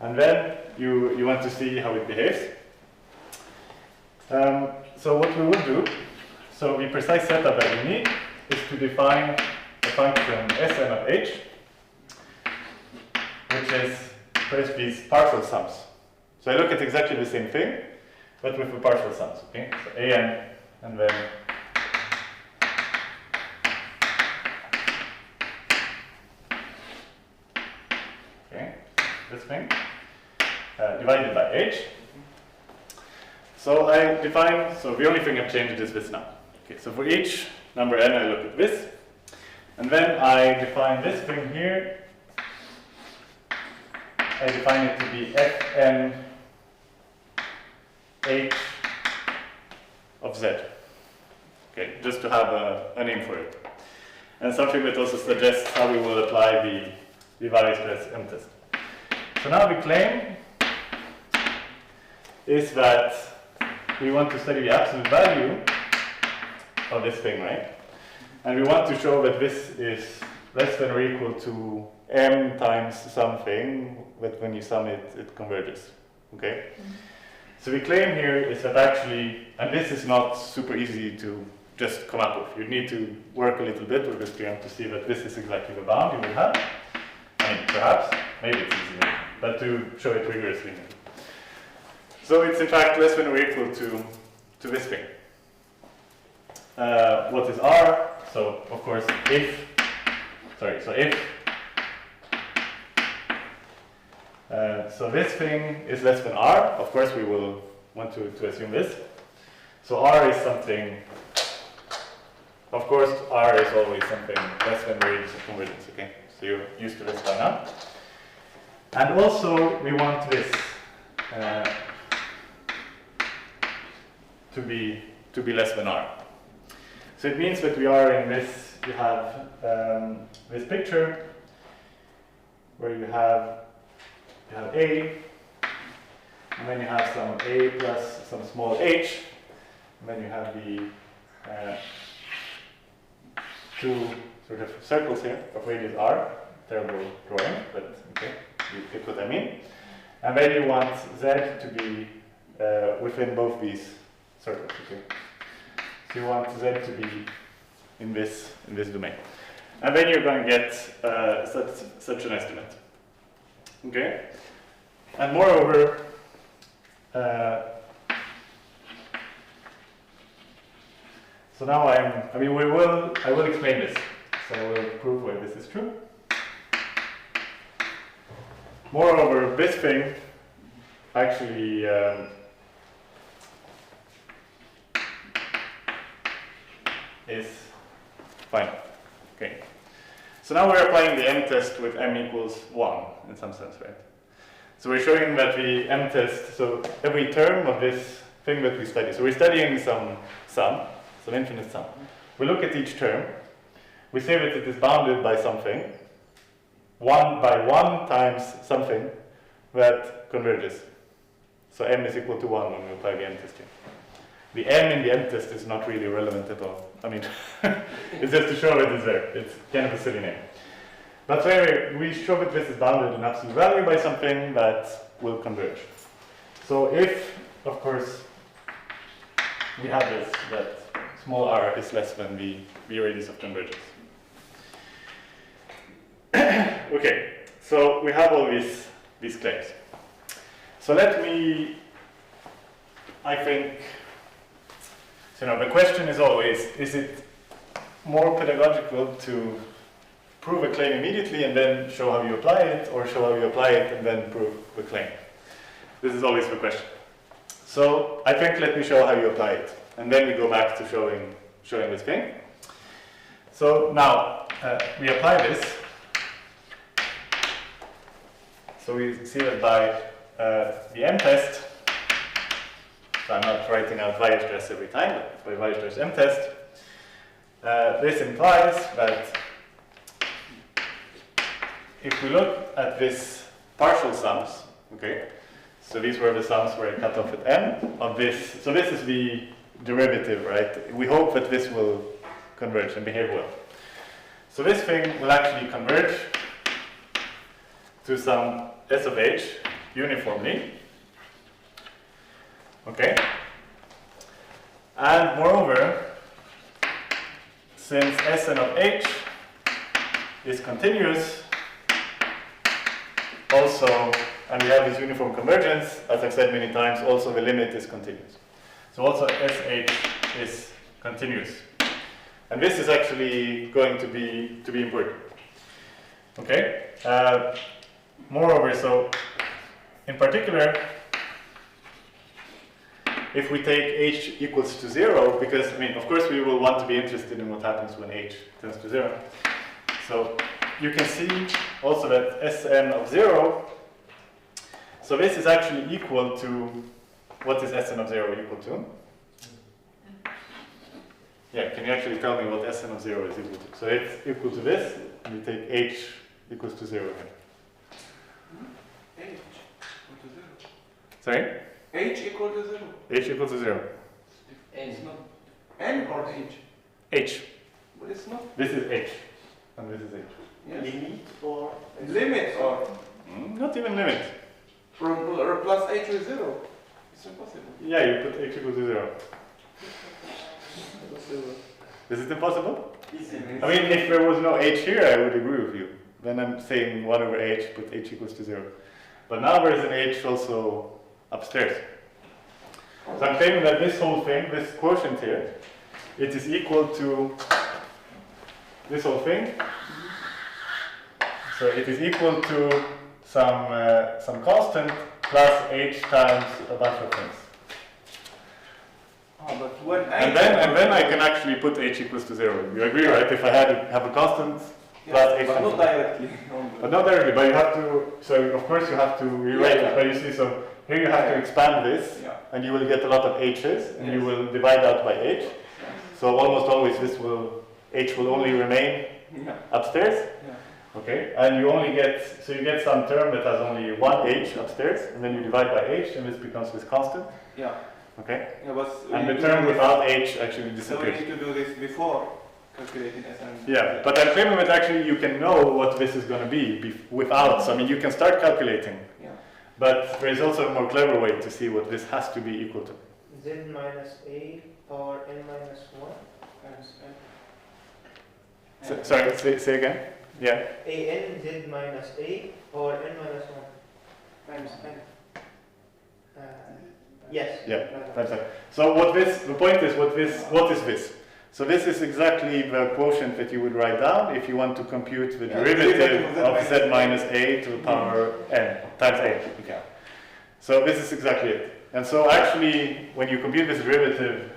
[SPEAKER 1] And then you want to see how it behaves. So what we will do, so the precise setup that we need is to define a function Sn of h, which is first these partial sums. So I look at exactly the same thing, but with the partial sums, okay? So an and then this thing divided by h. So I define, so the only thing I've changed is this now. Okay, so for each number n, I look at this, and then I define this thing here. I define it to be fn h of z. Okay, just to have a name for it. And something that also suggests how we will apply the Weierstrass M test. So now the claim is that we want to study the absolute value of this thing, right? And we want to show that this is less than or equal to m times something, but when you sum it, it converges, okay? So the claim here is that actually, and this is not super easy to just come up with. You need to work a little bit with this theorem to see that this is exactly the bound you will have. I mean, perhaps, maybe it's easier, but to show it rigorously. So it's in fact less than or equal to this thing. What is R? So of course if So this thing is less than r. Of course, we will want to assume this. So r is something. Of course, r is always something less than the radius of convergence. Okay, so you're used to this by now. And also, we want this to be less than r. So it means that we are in this. You have this picture where you have a, and then you have some a plus some small h, and then you have the two sort of circles here of radius r. Terrible drawing, but okay, you get what I mean. And then you want z to be within both these circles. Okay, so you want z to be in this domain, and then you're going to get such an estimate. Okay, and moreover, so now I will explain this. So I will prove why this is true. Moreover, this thing actually is fine. Okay. So now we're applying the m-test with m equals 1 in some sense, right? So we're showing that the m-test, so every term of this thing that we study, so we're studying some infinite sum. We look at each term, we say that it is bounded by something, 1 by 1 times something that converges. So m is equal to 1 when we apply the m-test here. The m in the m-test is not really relevant at all. I mean, it's just to show it is there. It's kind of a silly name. But so anyway, we show that this is bounded in absolute value by something that will converge. So if, of course, we have this, that small r is less than the radius of convergence. Okay, so we have all these claims. So let me, I think, so now the question is always, is it more pedagogical to prove a claim immediately and then show how you apply it, or show how you apply it and then prove the claim? This is always the question. So I think let me show how you apply it, and then we go back to showing this thing. So now we apply this. So we see that by the m-test, so I'm not writing out Weierstrass every time, but by Weierstrass m-test, this implies that if we look at this partial sums, okay, so these were the sums where I cut off at m of this, so this is the derivative, right? We hope that this will converge and behave well. So this thing will actually converge to some s of h uniformly, okay? And moreover, since Sn of h is continuous, also, and we have this uniform convergence, as I've said many times, also the limit is continuous. So also sh is continuous. And this is actually going to be important. Okay? Moreover, so in particular, if we take h equals to 0, because, I mean, of course we will want to be interested in what happens when h tends to 0. So you can see also that Sn of 0, so this is actually equal to, what is Sn of 0 equal to? Yeah, can you actually tell me what Sn of 0 is equal to? So it's equal to this, and we take h equals to 0 here.
[SPEAKER 3] H equal to 0.
[SPEAKER 1] Sorry?
[SPEAKER 3] H equal to 0.
[SPEAKER 1] H equals to 0.
[SPEAKER 3] It's not n or h.
[SPEAKER 1] H.
[SPEAKER 3] But it's not.
[SPEAKER 1] This is h, and this is h.
[SPEAKER 3] Yes.
[SPEAKER 5] Limit or
[SPEAKER 3] Limit or
[SPEAKER 1] Not even limit.
[SPEAKER 3] or plus h with 0. It's impossible.
[SPEAKER 1] Yeah, you put h equals to 0. Is it impossible? I mean, if there was no h here, I would agree with you. Then I'm saying 1 over h, put h equals to 0. But now there is an h also upstairs. So I'm claiming that this whole thing, this quotient here, it is equal to this whole thing. So it is equal to some constant plus h times a bunch of things.
[SPEAKER 3] But when
[SPEAKER 1] And then I can actually put h equals to 0. You agree, right? If I had to have a constant plus h
[SPEAKER 3] but
[SPEAKER 1] times
[SPEAKER 3] not directly.
[SPEAKER 1] But not directly, but you have to, so of course you have to rewrite it, but you see, so here you have to expand this, and you will get a lot of h's, and you will divide out by h. So almost always h will only remain upstairs. Okay, and you only get, so you get some term that has only one h upstairs, and then you divide by h, and this becomes this constant. Okay? And the term without h actually disappears.
[SPEAKER 3] So we need to do this before calculating SN.
[SPEAKER 1] Yeah, but I'm claiming that actually you can know what this is going to be without, so I mean you can start calculating. But there is also a more clever way to see what this has to be equal to.
[SPEAKER 5] Z minus a power n minus 1
[SPEAKER 3] Times n.
[SPEAKER 1] Sorry, say again? Yeah.
[SPEAKER 5] a n z minus a power n minus 1
[SPEAKER 3] Times n.
[SPEAKER 5] Yes.
[SPEAKER 1] Yeah, that's right. So the point is, what is this? So this is exactly the quotient that you would write down if you want to compute the derivative of z minus a to the power n times a. Okay. So this is exactly it. And so actually, when you compute this derivative,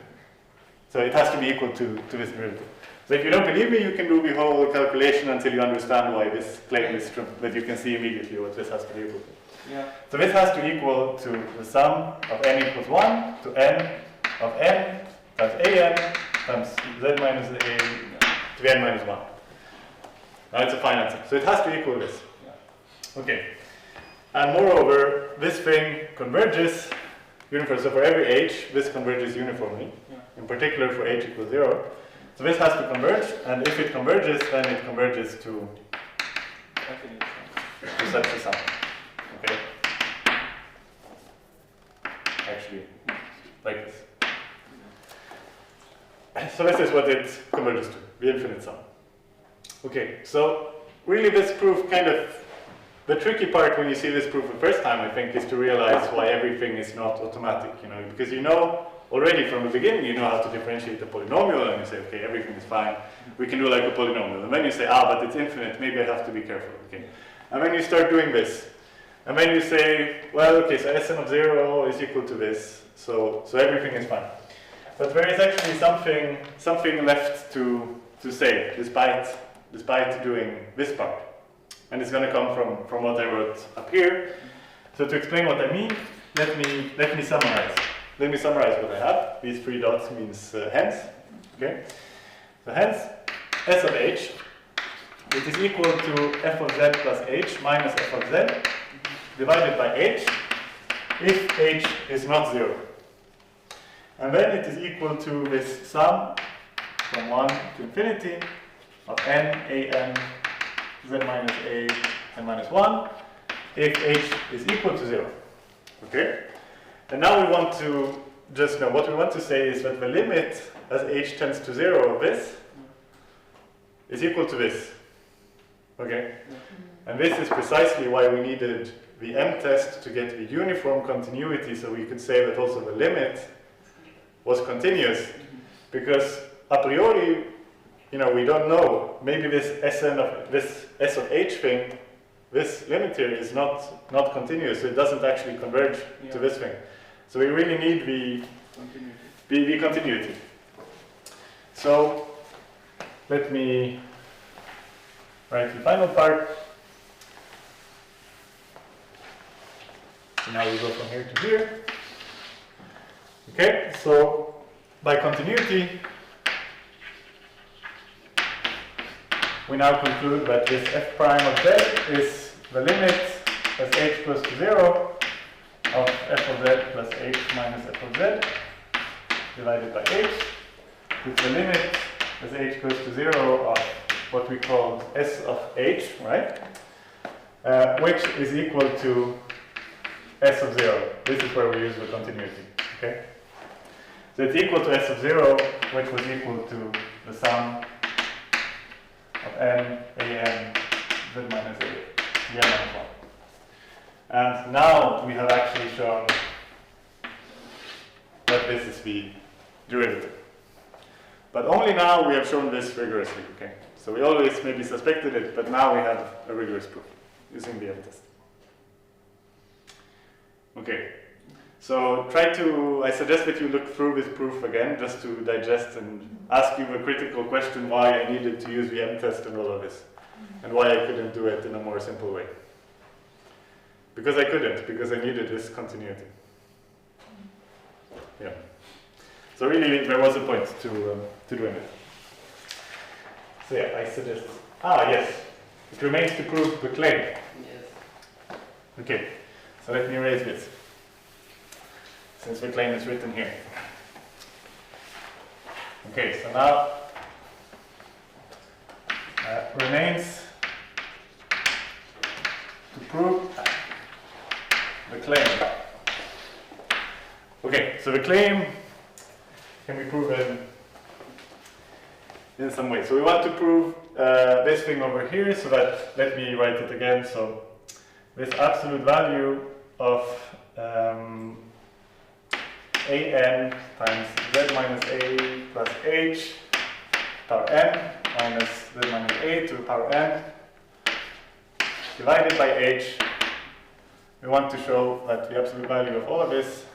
[SPEAKER 1] so it has to be equal to this derivative. So if you don't believe me, you can do the whole calculation until you understand why this claim is true. But you can see immediately what this has to be equal to. So this has to equal to the sum of n equals 1 to n of n times an times z minus a to the n minus 1. Now it's a fine answer. So it has to equal this. Okay. And moreover, this thing converges uniformly. So for every h, this converges uniformly. In particular for h equals 0. So this has to converge, and if it converges, then it converges to such a sum. Okay? Actually, like this. So this is what it converges to, the infinite sum. Okay, so really this proof kind of, the tricky part when you see this proof the first time, I think, is to realize why everything is not automatic, because already from the beginning, you know how to differentiate a polynomial, and you say, okay, everything is fine, we can do like a polynomial. And then you say, but it's infinite, maybe I have to be careful, okay? And then you start doing this. And then you say, well, okay, so Sn of 0 is equal to this, so everything is fine. But there is actually something left to say, despite doing this part. And it's going to come from what I wrote up here. So to explain what I mean, let me summarize. Let me summarize what I have. These 3 dots means hence. Okay. So hence, S of h, it is equal to f of z plus h minus f of z divided by h if h is not 0. And then it is equal to this sum from 1 to infinity of n, a n, z minus a, n minus 1 if h is equal to 0. Okay? And now we want to just know, what we want to say is that the limit as h tends to 0 of this is equal to this. Okay? And this is precisely why we needed the m-test to get the uniform continuity, so we could say that also the limit was continuous. Because a priori, we don't know. Maybe this S of h thing, this limit here is not continuous, so it doesn't actually converge to this thing. So we really need the continuity. So let me write the final part. So now we go from here to here. Okay, so by continuity, we now conclude that this f prime of z is the limit as h goes to 0 of f of z plus h minus f of z divided by h, with the limit as h goes to 0 of what we call s of h, right? Which is equal to s of 0. This is where we use the continuity, okay? So it's equal to s of 0, which was equal to the sum of n, a n, z minus a, the n minus 1. And now we have actually shown that this is the derivative. But only now we have shown this rigorously, okay? So we always maybe suspected it, but now we have a rigorous proof using the m-test. Okay. So I suggest that you look through this proof again, just to digest and ask you a critical question why I needed to use the m-test and all of this, and why I couldn't do it in a more simple way. Because I couldn't, because I needed this continuity. Yeah. So really, there was a point to doing it. So yeah, I suggest. Yes. It remains to prove the claim.
[SPEAKER 2] Yes.
[SPEAKER 1] Okay. So let me erase this, since the claim is written here. Okay. So now remains to prove the claim. Okay. So the claim can be proven in some way. So we want to prove this thing over here, so that, let me write it again. So this absolute value of an times z minus a plus h power n minus z minus a to the power n divided by h. We want to show that the absolute value of all of this,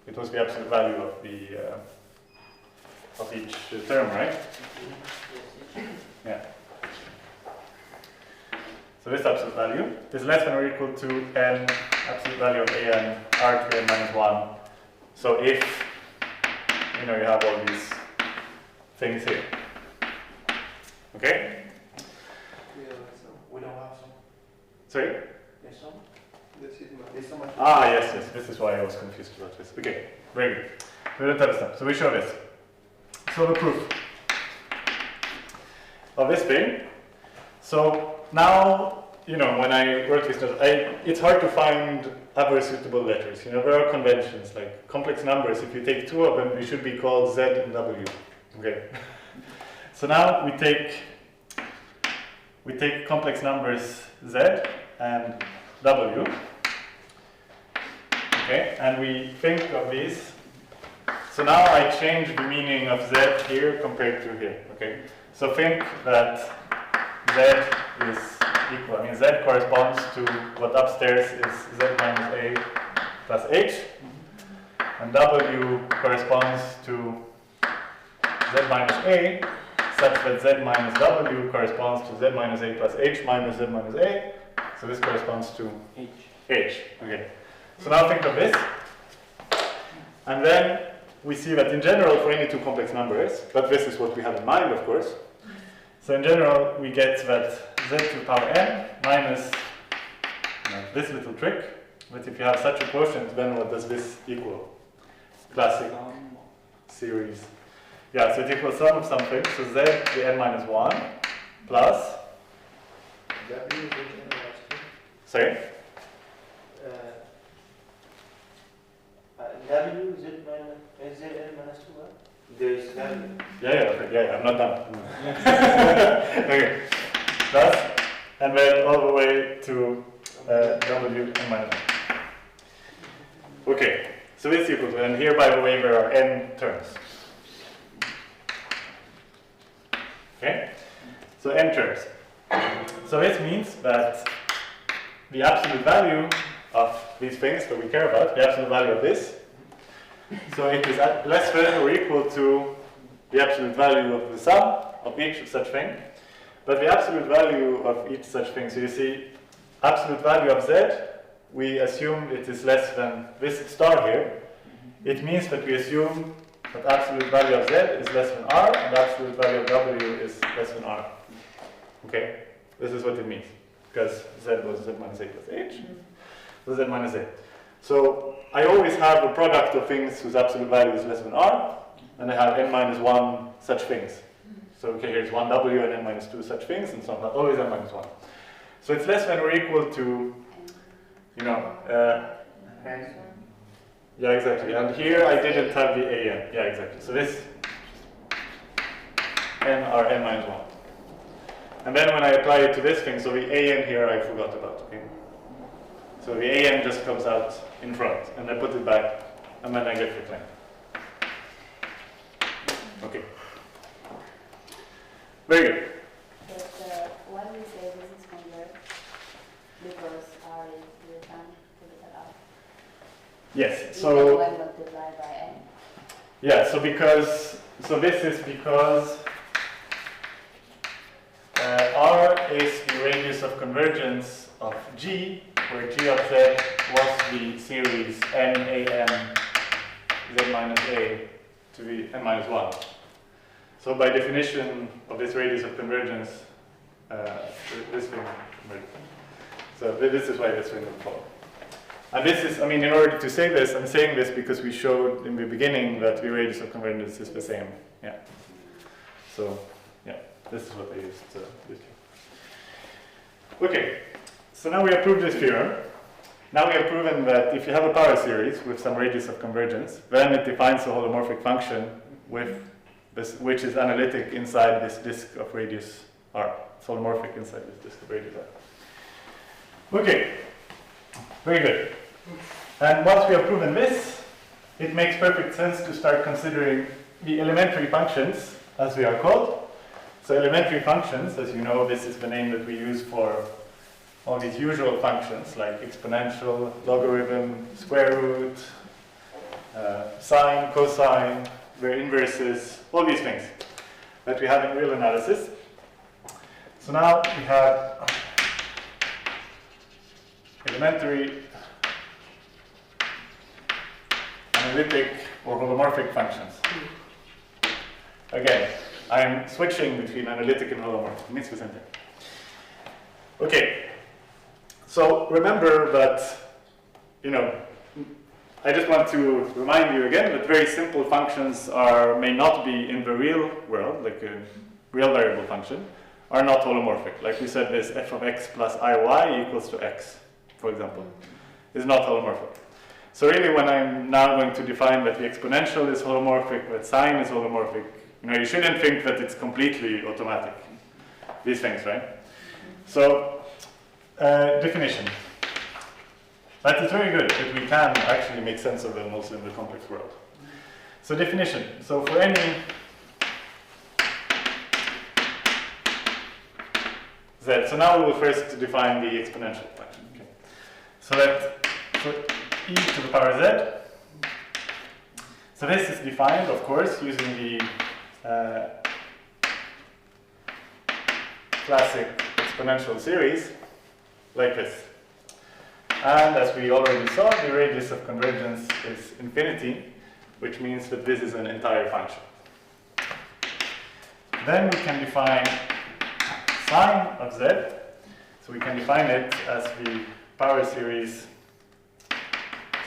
[SPEAKER 1] it was the absolute value of the of each term, right? Yeah. So this absolute value is less than or equal to n absolute value of an r to n minus 1. So if you have all these things here. Okay?
[SPEAKER 5] We don't have some.
[SPEAKER 1] Sorry?
[SPEAKER 5] There's some.
[SPEAKER 3] There's so much.
[SPEAKER 1] Yes. This is why I was confused about this. Okay, very good. We don't have stuff. So we show this. So the proof of this thing. So now, when I work with this, it's hard to find other suitable letters. There are conventions, like complex numbers. If you take two of them, they should be called Z and W. Okay. So now we take complex numbers Z and W. Okay, and we think of these. So now I change the meaning of Z here compared to here. Okay, so think that Z is equal. Z corresponds to what upstairs is Z minus A plus H, and W corresponds to Z minus A, such that Z minus W corresponds to Z minus A plus H minus Z minus A. So this corresponds to H. Okay. So now think of this, and then we see that in general for any two complex numbers, but this is what we have in mind, of course. So in general, we get that Z to the power n minus this little trick. But if you have such a quotient, then what does this equal? Classic series. Yeah, so it equals sum of something. So Z to the n minus 1 plus.
[SPEAKER 5] W is n minus 2.
[SPEAKER 1] Sorry?
[SPEAKER 5] W z n minus 2, right? There is W.
[SPEAKER 1] Yeah, I'm not done. Okay. Plus, and then all the way to W n minus 1. Okay, so this equals, and here, by the way, there are n terms. Okay, so n terms. So this means that the absolute value of these things that we care about, the absolute value of this, so it is less than or equal to the absolute value of the sum of each such thing. But the absolute value of each such thing, so you see, absolute value of Z, we assume it is less than this star here. It means that we assume that absolute value of Z is less than R, and absolute value of W is less than R. Okay? This is what it means, because Z was Z minus A plus H, so Z minus A. So I always have a product of things whose absolute value is less than R, and I have n minus 1 such things. So okay, here's 1W and n minus 2 such things, and so on, always n minus 1. So it's less than or equal to, yeah, exactly. And here I didn't have the an. Yeah, exactly. So this n are n minus 1. And then when I apply it to this thing, so the an here I forgot about. Okay. So the an just comes out in front, and I put it back, and then I get the claim. Okay. Very good.
[SPEAKER 4] But why we say this is convergent?
[SPEAKER 1] Yes,
[SPEAKER 6] so when multiplied by n.
[SPEAKER 1] Yeah, so this is because R is the radius of convergence of G, where G of Z was the series NAM Z minus A to be n minus 1. So by definition of this radius of convergence, this thing converges. So this is why this thing will follow. And this is, I mean, in order to say this, I'm saying this because we showed in the beginning that the radius of convergence is the same. Yeah. So, yeah, this is what they used to do. Okay, so now we have proved this theorem. Now we have proven that if you have a power series with some radius of convergence, then it defines a holomorphic function with this, which is analytic inside this disk of radius r. It's holomorphic inside this disk of radius r. Okay, very good. And once we have proven this, it makes perfect sense to start considering the elementary functions, as they are called. So elementary functions, as you know, this is the name that we use for all these usual functions like exponential, logarithm, square root, sine, cosine, their inverses, all these things that we have in real analysis. So now we have elementary, analytic, or holomorphic functions. Again, I'm switching between analytic and holomorphic. It means the same thing. Okay, so remember that, you know, I just want to remind you again that very simple functions may not be in the real world, like a real variable function, are not holomorphic. Like we said, this f of x plus iy equals to x, for example, is not holomorphic. So really, when I'm now going to define that the exponential is holomorphic, that sine is holomorphic, you know, you shouldn't think that it's completely automatic. These things, right? So, definition. That is very good, that we can actually make sense of them also in the complex world. So definition. So for any z, so now we will first define the exponential function. Okay. So that for e to the power z, so this is defined, of course, using the classic exponential series, like this. And as we already saw, the radius of convergence is infinity, which means that this is an entire function. Then we can define sine of z. So we can define it as the power series.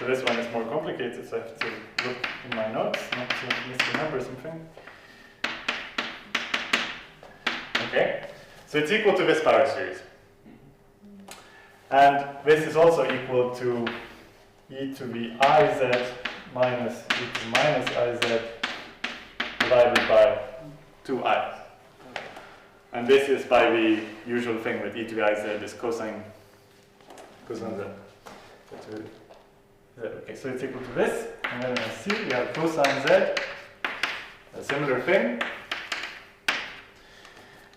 [SPEAKER 1] So this one is more complicated, so I have to look in my notes, not to misremember something. Okay, so it's equal to this power series. And this is also equal to e to the iz minus e to the minus iz divided by 2i. And this is by the usual thing that e to the iz is cosine z. Okay, so it's equal to this. And then in C we have cosine z, a similar thing,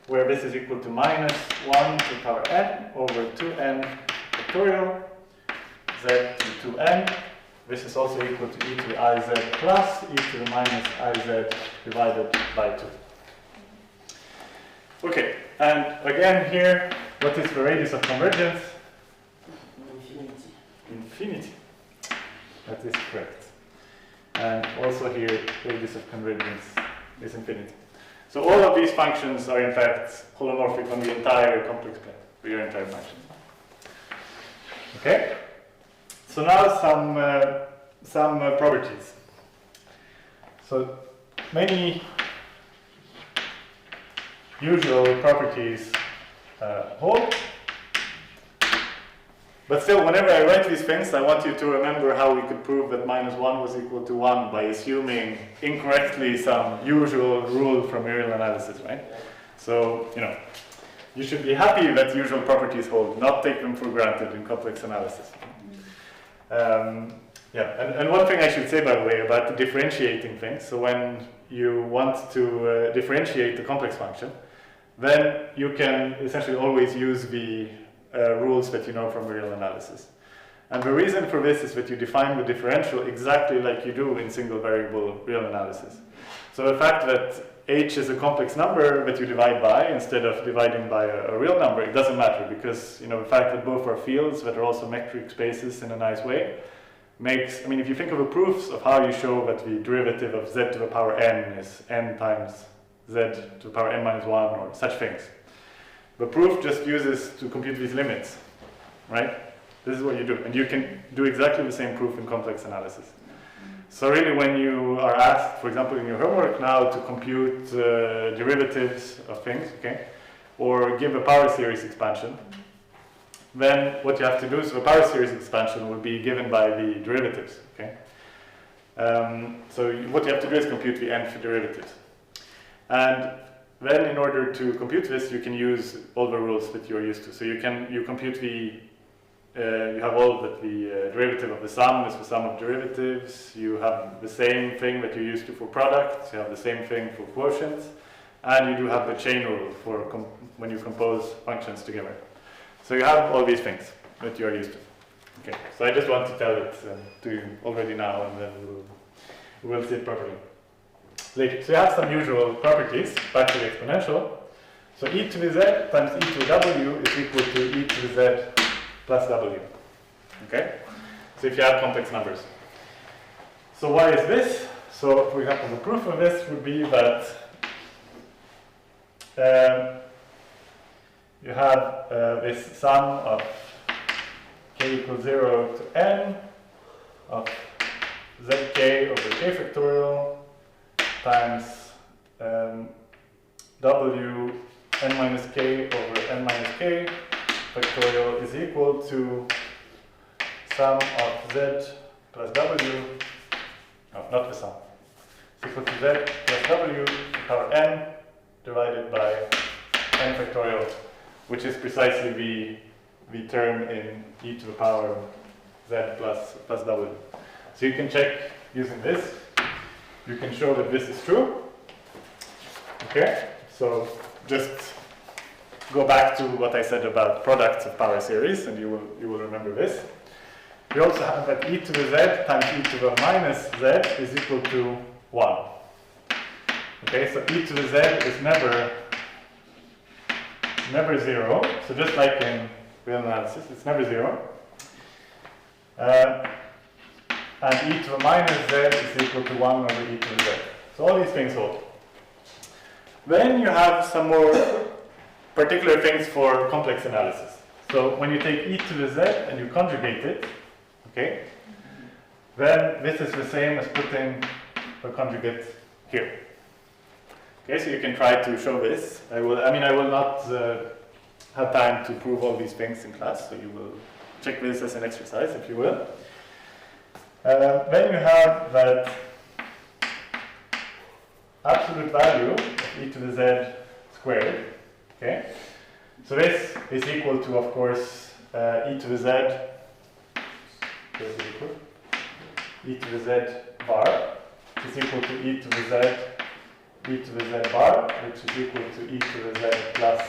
[SPEAKER 1] where this is equal to minus 1 to the power n over 2n factorial z to 2n. This is also equal to e to the iz plus e to the minus iz divided by 2. Okay, and again here, what is the radius of convergence?
[SPEAKER 2] Infinity.
[SPEAKER 1] Infinity. That is correct. And also here, radius of convergence is infinity. So all of these functions are in fact holomorphic on the entire complex plane, for your entire function. Okay? So now some properties. So many usual properties hold. But still, whenever I write these things, I want you to remember how we could prove that minus 1 was equal to 1 by assuming incorrectly some usual rule from real analysis, right? So, you know, you should be happy that usual properties hold, not take them for granted in complex analysis. And one thing I should say, by the way, about the differentiating things, so when you want to differentiate the complex function, then you can essentially always use the rules that you know from real analysis. And the reason for this is that you define the differential exactly like you do in single variable real analysis. So the fact that h is a complex number that you divide by instead of dividing by a real number, it doesn't matter, because the fact that both are fields that are also metric spaces in a nice way makes, if you think of the proofs of how you show that the derivative of z to the power n is n times z to the power n minus 1 or such things, the proof just uses to compute these limits, right? This is what you do, and you can do exactly the same proof in complex analysis. So really, when you are asked, for example, in your homework now to compute derivatives of things, okay, or give a power series expansion, then what you have to do is the power series expansion will be given by the derivatives, okay? So what you have to do is compute the nth derivatives. And then in order to compute this, you can use all the rules that you're used to. So you compute the you have all that the derivative of the sum is the sum of derivatives. You have the same thing that you used to for products. You have the same thing for quotients. And you do have the chain rule for when you compose functions together. So you have all these things that you are used to. Okay, so I just want to tell it to you already now, and then we'll see it properly later. So you have some usual properties back to the exponential. So e to the z times e to the w is equal to e to the z plus w. Okay? So if you have complex numbers. So why is this? So for example, the proof of this would be that you have this sum of k equals 0 to n of zk over k factorial times w n minus k over n minus k factorial is equal to sum of z plus w, no, not the sum, it's equal to z plus w to the power n divided by n factorial, which is precisely the term in e to the power z plus w. So you can check using this. You can show that this is true. Okay, so just go back to what I said about products of power series, and you will remember this. We also have that e to the z times e to the minus z is equal to 1. Okay, so e to the z is never 0. So just like in real analysis, it's never 0. And e to the minus z is equal to 1 over e to the z. So all these things hold. Then you have some more particular things for complex analysis. So when you take e to the z and you conjugate it, okay, then this is the same as putting a conjugate here. Okay, so you can try to show this. I will not have time to prove all these things in class, so you will check this as an exercise, if you will. Then you have that absolute value of e to the z squared. Okay, so this is equal to, of course, e to the z. E to the z bar is equal to e to the z. E to the z bar, which is equal to e to the z plus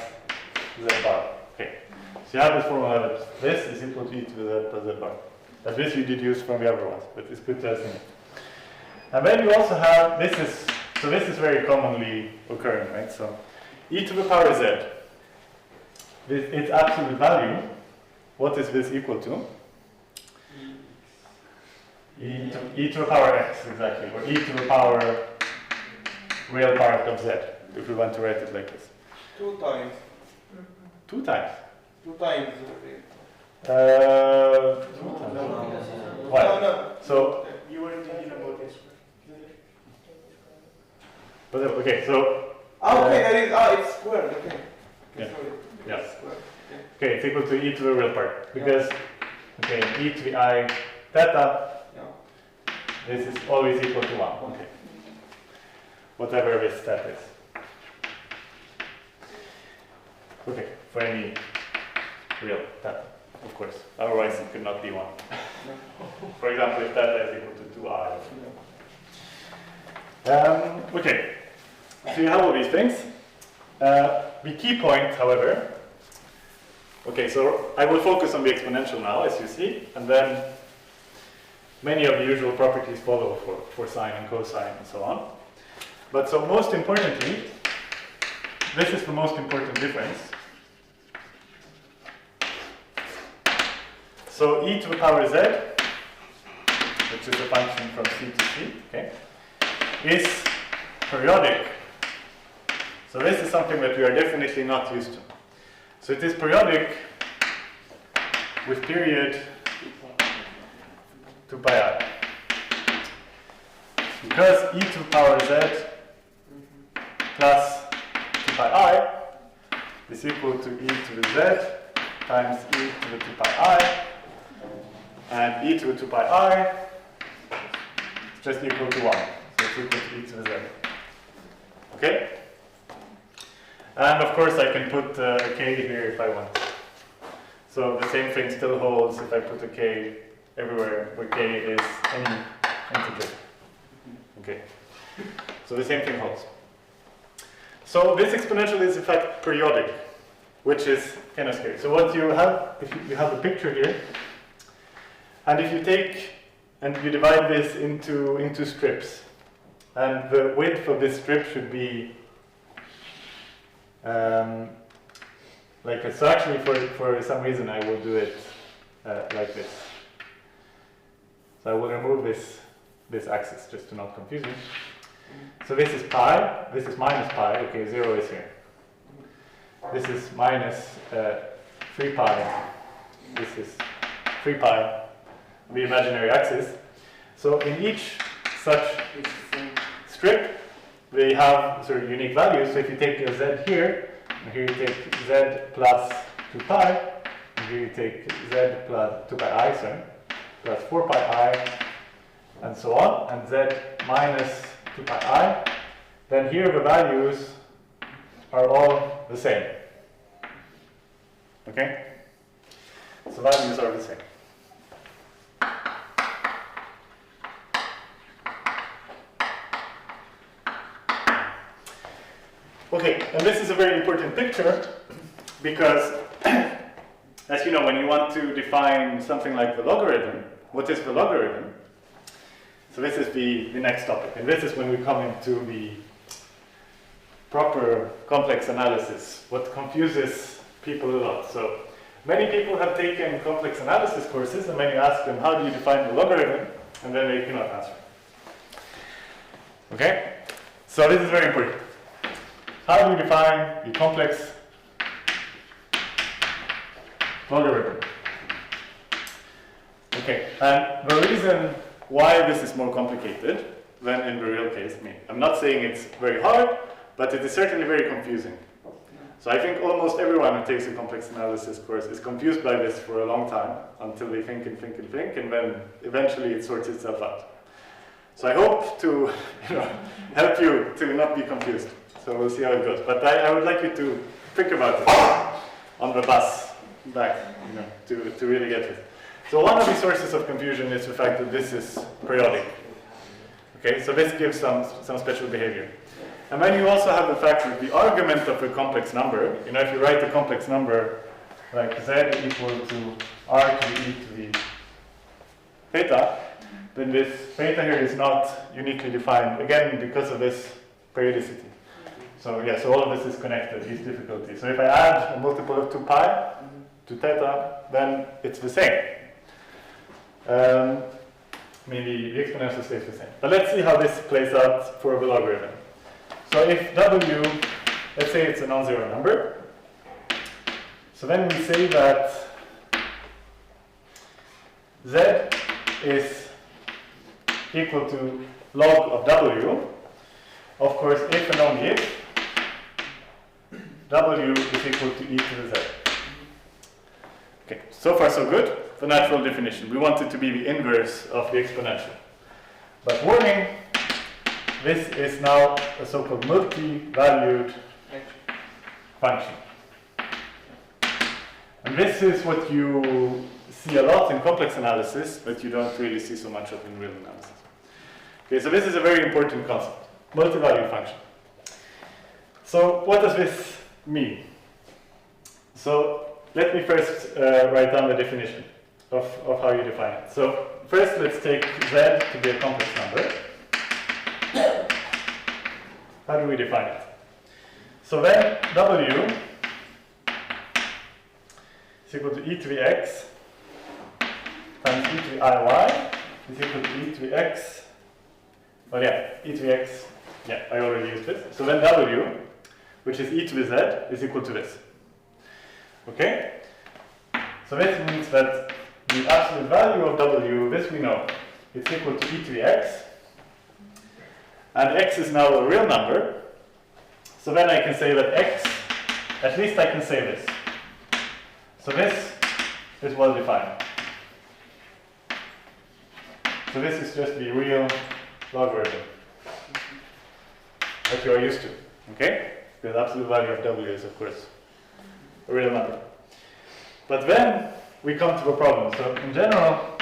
[SPEAKER 1] z bar. Okay, so you have this formula that this is equal to e to the z plus z bar. That this you deduce from the other ones, but it's good to assume. And then you also have, this is very commonly occurring, right? So e to the power z, its absolute value, what is this equal to? E to the power x, exactly, or e to the power real part of z, if we want to write it like this.
[SPEAKER 3] 2 times.
[SPEAKER 1] 2 times?
[SPEAKER 3] 2 times.
[SPEAKER 1] 2 times. Why?
[SPEAKER 3] No.
[SPEAKER 1] So,
[SPEAKER 5] You were thinking about this.
[SPEAKER 1] but okay, so.
[SPEAKER 3] Okay, there is, it's squared, okay.
[SPEAKER 1] Yeah.
[SPEAKER 3] Sorry.
[SPEAKER 1] Yeah.
[SPEAKER 3] It's squared.
[SPEAKER 1] Okay, it's equal to e to the real part, because, okay, e to the I theta,
[SPEAKER 3] Yeah.
[SPEAKER 1] this is always equal to 1, okay. Whatever this theta is. Okay, for any real theta, of course. Otherwise it could not be 1. For example, if theta is equal to 2i. Okay, so you have all these things. The key point, however, Okay, so I will focus on the exponential now, as you see, and then many of the usual properties follow for sine and cosine and so on. But so most importantly, this is the most important difference. So e to the power z, which is a function from c to c, okay, is periodic. So this is something that we are definitely not used to. So it is periodic with period 2 pi I. Because e to the power z plus 2 pi I is equal to e to the z times e to the 2 pi I, and e to the 2 pi I is just equal to 1. So it's equal to e to the z. Okay? And of course I can put a k here if I want. So the same thing still holds if I put a k everywhere where k is any integer. Okay. So the same thing holds. So this exponential is in fact periodic, which is kind of scary. So what you have, if you have the picture here, and if you take and you divide this into strips, and the width of this strip should be like this. So actually for some reason I will do it like this. So I will remove this axis just to not confuse you. So this is pi, this is minus pi, okay, 0 is here. This is minus 3 pi, this is 3 pi, the imaginary axis. So in each such strip, they have sort of unique values. So if you take a z here, and here you take z plus 2 pi, and here you take z plus 2 pi I, sorry, plus 4 pi I, and so on, and z minus 2 pi I, then here the values are all the same. Okay? So values are the same. Okay, and this is a very important picture because, as you know, when you want to define something like the logarithm, what is the logarithm? So this is the next topic, and this is when we come into the proper complex analysis, what confuses people a lot. So many people have taken complex analysis courses, and when you ask them, how do you define the logarithm? And then they cannot answer. Okay? So this is very important. How do you define the complex logarithm? Okay, and the reason why this is more complicated than in the real case, I'm not saying it's very hard, but it is certainly very confusing. So I think almost everyone who takes a complex analysis course is confused by this for a long time, until they think and think and think, and then eventually it sorts itself out. So I hope to help you to not be confused. So we'll see how it goes. But I would like you to think about it on the bus back, to really get it. So one of the sources of confusion is the fact that this is periodic. Okay, so this gives some special behavior. And then you also have the fact that the argument of a complex number, if you write a complex number like z equal to r to the e to the theta, then this theta here is not uniquely defined, again, because of this periodicity. So yeah, so all of this is connected, these difficulties. So if I add a multiple of 2 pi to theta, then it's the same. Maybe the exponential stays the same. But let's see how this plays out for the logarithm. So if w, let's say it's a non-zero number, so then we say that z is equal to log of w. Of course, if and only if w is equal to e to the z. Okay, so far so good. The natural definition. We want it to be the inverse of the exponential. But warning, this is now a so-called multi-valued function. And this is what you see a lot in complex analysis, but you don't really see so much of in real analysis. Okay, so this is a very important concept. Multi-valued function. So what does this mean? So let me first write down the definition of how you define it. So first let's take Z to be a complex number. How do we define it? So then W is equal to e to the x times e to the iy is equal to e to the x. Well, yeah, e to the x. Yeah, I already used this. So then W, which is e to the z, is equal to this. Okay? So this means that the absolute value of W, this we know, it's equal to e to the x. And x is now a real number. So then I can say that x, at least I can say this. So this is well defined. So this is just the real logarithm that you are used to. Okay? Because the absolute value of W is, of course, a real number. But then we come to a problem. So in general,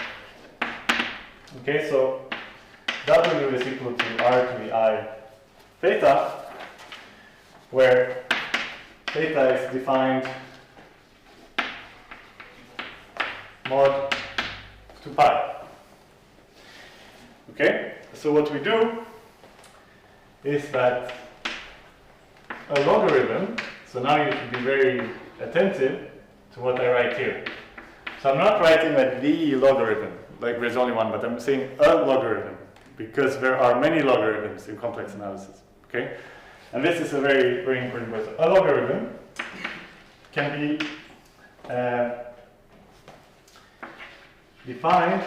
[SPEAKER 1] okay, so W is equal to R to the I theta, where theta is defined mod 2 pi. Okay, so what we do is that a logarithm, so now you should be very attentive to what I write here. So I'm not writing that the logarithm, like there's only one, but I'm saying a logarithm, because there are many logarithms in complex analysis. Okay, and this is a very, very important word. A logarithm can be defined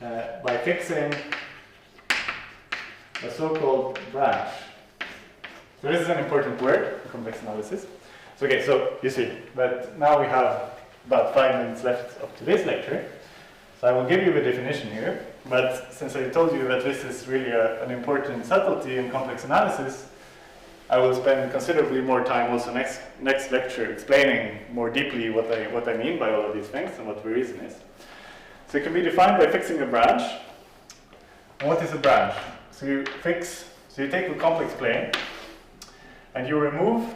[SPEAKER 1] by fixing a so-called branch. So this is an important word in complex analysis. So, okay, so you see that now we have about 5 minutes left up to this lecture. So I will give you the definition here, but since I told you that this is really an important subtlety in complex analysis, I will spend considerably more time also next lecture explaining more deeply what I mean by all of these things and what the reason is. So it can be defined by fixing a branch. And what is a branch? So you take a complex plane and you remove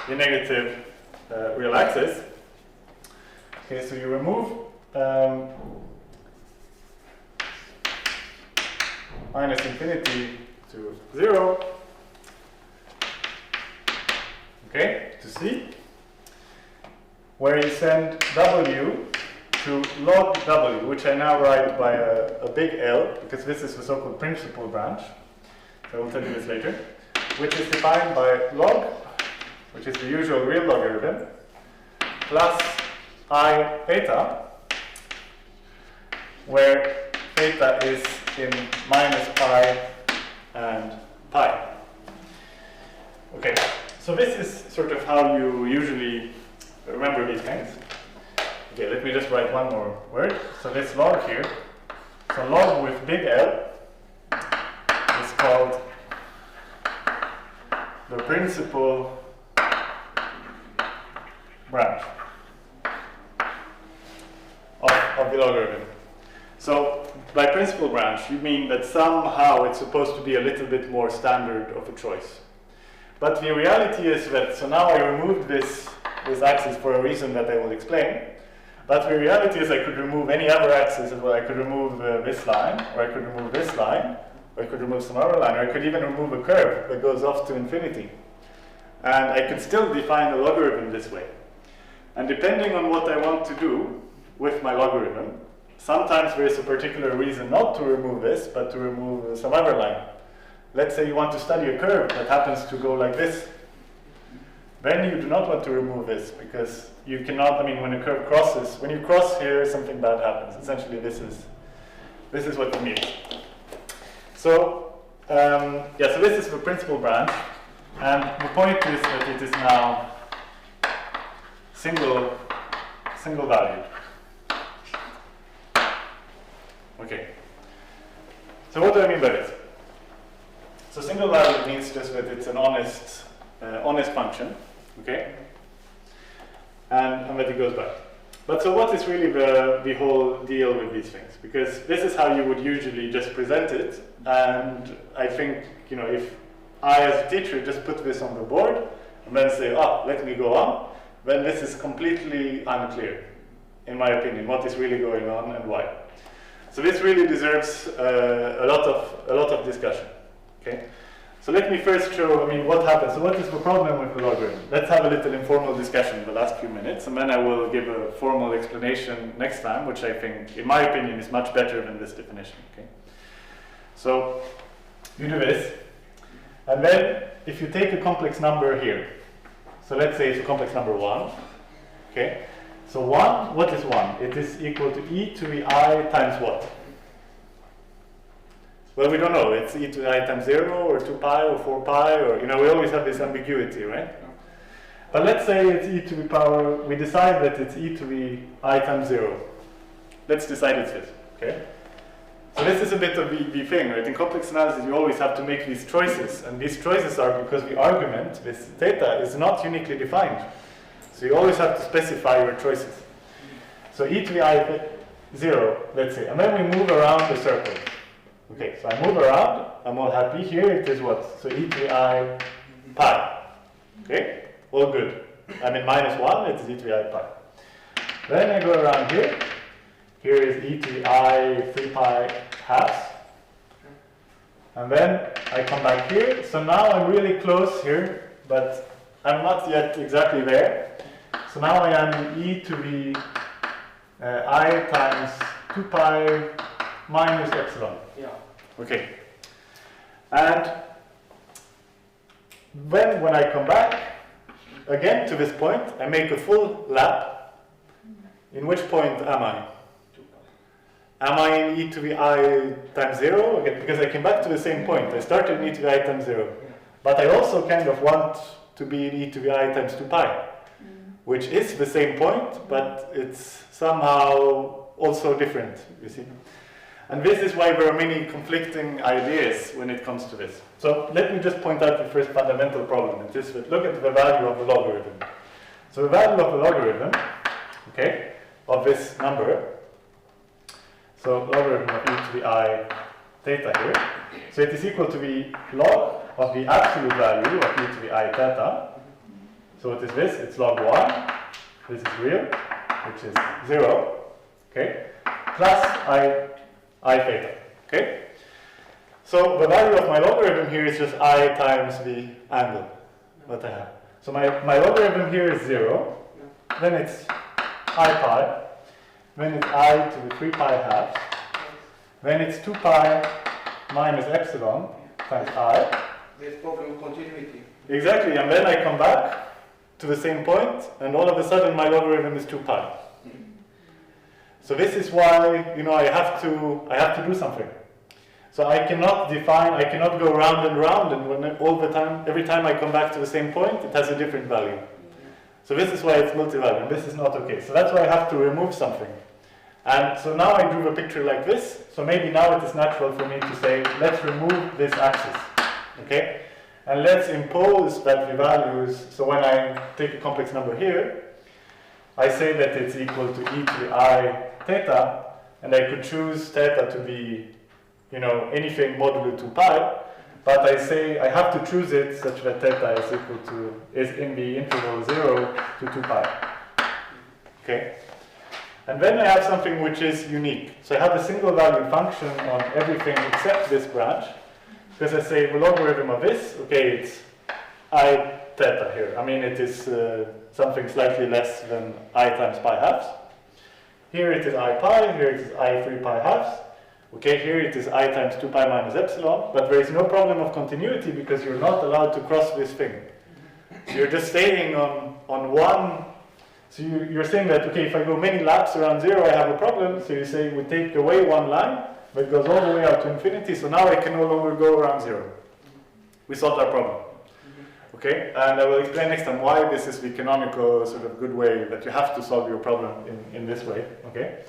[SPEAKER 1] the negative real axis. Okay, so you remove minus infinity to 0, okay, to C, where you send W to log W, which I now write by a big L, because this is the so-called principal branch. So I will tell you this later, which is defined by log, which is the usual real logarithm, plus I theta, where theta is in minus pi and pi. Okay, so this is sort of how you usually remember these things. Okay, let me just write one more word. So this log here, so log with big L is called the principal branch of the logarithm. So by principal branch, you mean that somehow it's supposed to be a little bit more standard of a choice. But the reality is that, so now I removed this axis for a reason that I will explain. But the reality is I could remove any other axis as well. I could remove this line, or I could remove this line, or I could remove some other line, or I could even remove a curve that goes off to infinity. And I could still define the logarithm this way. And depending on what I want to do with my logarithm, sometimes there is a particular reason not to remove this, but to remove some other line. Let's say you want to study a curve that happens to go like this. Then you do not want to remove this, because you cannot, I mean, when a curve crosses, when you cross here, something bad happens. Essentially, this is what it means. So, yeah, so this is the principal branch, and the point is that it is now single valued. Okay. So what do I mean by this? So single valued means just that it's an honest function, okay? And that it goes back. But so what is really the whole deal with these things? Because this is how you would usually just present it, and I think, you know, if I as a teacher just put this on the board and then say, let me go on, then this is completely unclear, in my opinion, what is really going on and why. So this really deserves a lot of discussion. Okay. So let me first show, what happens. So what is the problem with the logarithm? Let's have a little informal discussion the last few minutes, and then I will give a formal explanation next time, which I think, in my opinion, is much better than this definition. Okay. So you do this, and then if you take a complex number here, so let's say it's a complex number 1, okay? So 1, what is 1? It is equal to e to the I times what? Well, we don't know. It's e to the I times 0 or 2 pi or 4 pi, or, we always have this ambiguity, right? But let's say it's e to the power, we decide that it's e to the I times 0. Let's decide it's this, okay? So this is a bit of the thing, right? In complex analysis, you always have to make these choices, and these choices are because the argument, this theta, is not uniquely defined. So you always have to specify your choices. So e to the I 0, let's say, and then we move around the circle. Okay, so I move around, I'm all happy. Here it is what? So e to the I pi. Okay, all good. I'm in -1, it's e to the I pi. Then I go around here. Here is e to the I 3 pi halves. And then I come back here. So now I'm really close here, but I'm not yet exactly there. So now I am e to the I times 2 pi minus epsilon.
[SPEAKER 5] Yeah.
[SPEAKER 1] Okay. And when I come back, again to this point, I make a full lap. In which point am I? Am I in e to the I times 0? Again, because I came back to the same point. I started in e to the I times 0. But I also kind of want to be in e to the I times 2 pi, which is the same point, but it's somehow also different, you see. And this is why there are many conflicting ideas when it comes to this. So let me just point out the first fundamental problem. It is that look at the value of the logarithm. So the value of the logarithm, okay, of this number, so logarithm of e to the I theta here, so it is equal to the log of the absolute value of e to the I theta. So what is this? It's log 1, this is real, which is 0, okay, plus I theta, okay? So the value of my logarithm here is just I times the angle that I have. So my logarithm here is 0, then it's I pi, then it's I to the 3 pi halves, then it's 2 pi minus epsilon times I.
[SPEAKER 3] There's problem of continuity.
[SPEAKER 1] Exactly, and then I come back to the same point, and all of a sudden my logarithm is 2 pi. So this is why, I have to do something. So I cannot go round and round, and every time I come back to the same point, it has a different value. So this is why it's multi-value, and this is not okay. So that's why I have to remove something. And so now I drew a picture like this, so maybe now it is natural for me to say, let's remove this axis, okay? And let's impose that the values, so when I take a complex number here, I say that it's equal to e to the I theta, and I could choose theta to be, anything modulo 2 pi, but I say I have to choose it such that theta is in the interval 0 to 2 pi. Okay? And then I have something which is unique. So I have a single valued function on everything except this branch, because I say the logarithm of this, okay, it's I theta here. It is something slightly less than I times pi halves. Here it is I pi, here it is I 3 pi halves. Okay, here it is I times 2 pi minus epsilon, but there is no problem of continuity because you're not allowed to cross this thing. So you're just staying on one. So you're saying that, okay, if I go many laps around 0, I have a problem. So you say we take away one line, but it goes all the way out to infinity, so now I can no longer go around 0. We solved our problem. Okay, and I will explain next time why this is the canonical sort of good way that you have to solve your problem in this way. Okay.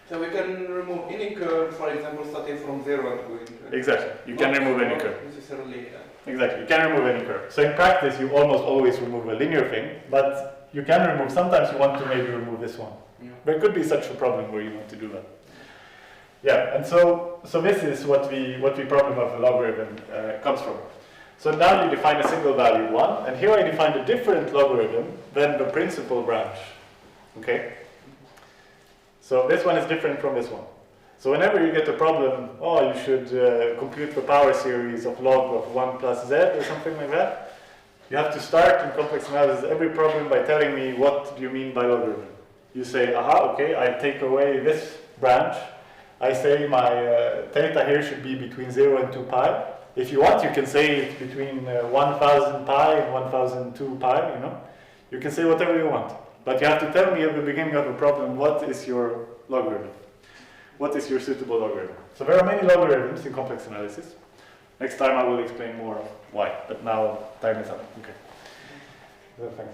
[SPEAKER 3] So we can remove any curve, for example, starting from 0 and going to...
[SPEAKER 1] Exactly, you can remove any curve.
[SPEAKER 3] Necessarily.
[SPEAKER 1] Exactly, you can remove any curve. So in practice, you almost always remove a linear thing, but you can remove, sometimes you want to maybe remove this one.
[SPEAKER 3] Yeah.
[SPEAKER 1] There could be such a problem where you want to do that. Yeah, and so this is what the problem of the logarithm comes from. So now you define a single valued one, and here I define a different logarithm than the principal branch. Okay? So this one is different from this one. So whenever you get a problem, oh, you should compute the power series of log of 1 plus z or something like that, you have to start in complex analysis every problem by telling me what do you mean by logarithm. You say, aha, okay, I take away this branch. I say my theta here should be between 0 and 2 pi. If you want, you can say it's between 1000 pi and 1002 pi, you know. You can say whatever you want. But you have to tell me at the beginning of the problem, what is your logarithm? What is your suitable logarithm? So there are many logarithms in complex analysis. Next time I will explain more why, but now time is up. Okay. Thanks.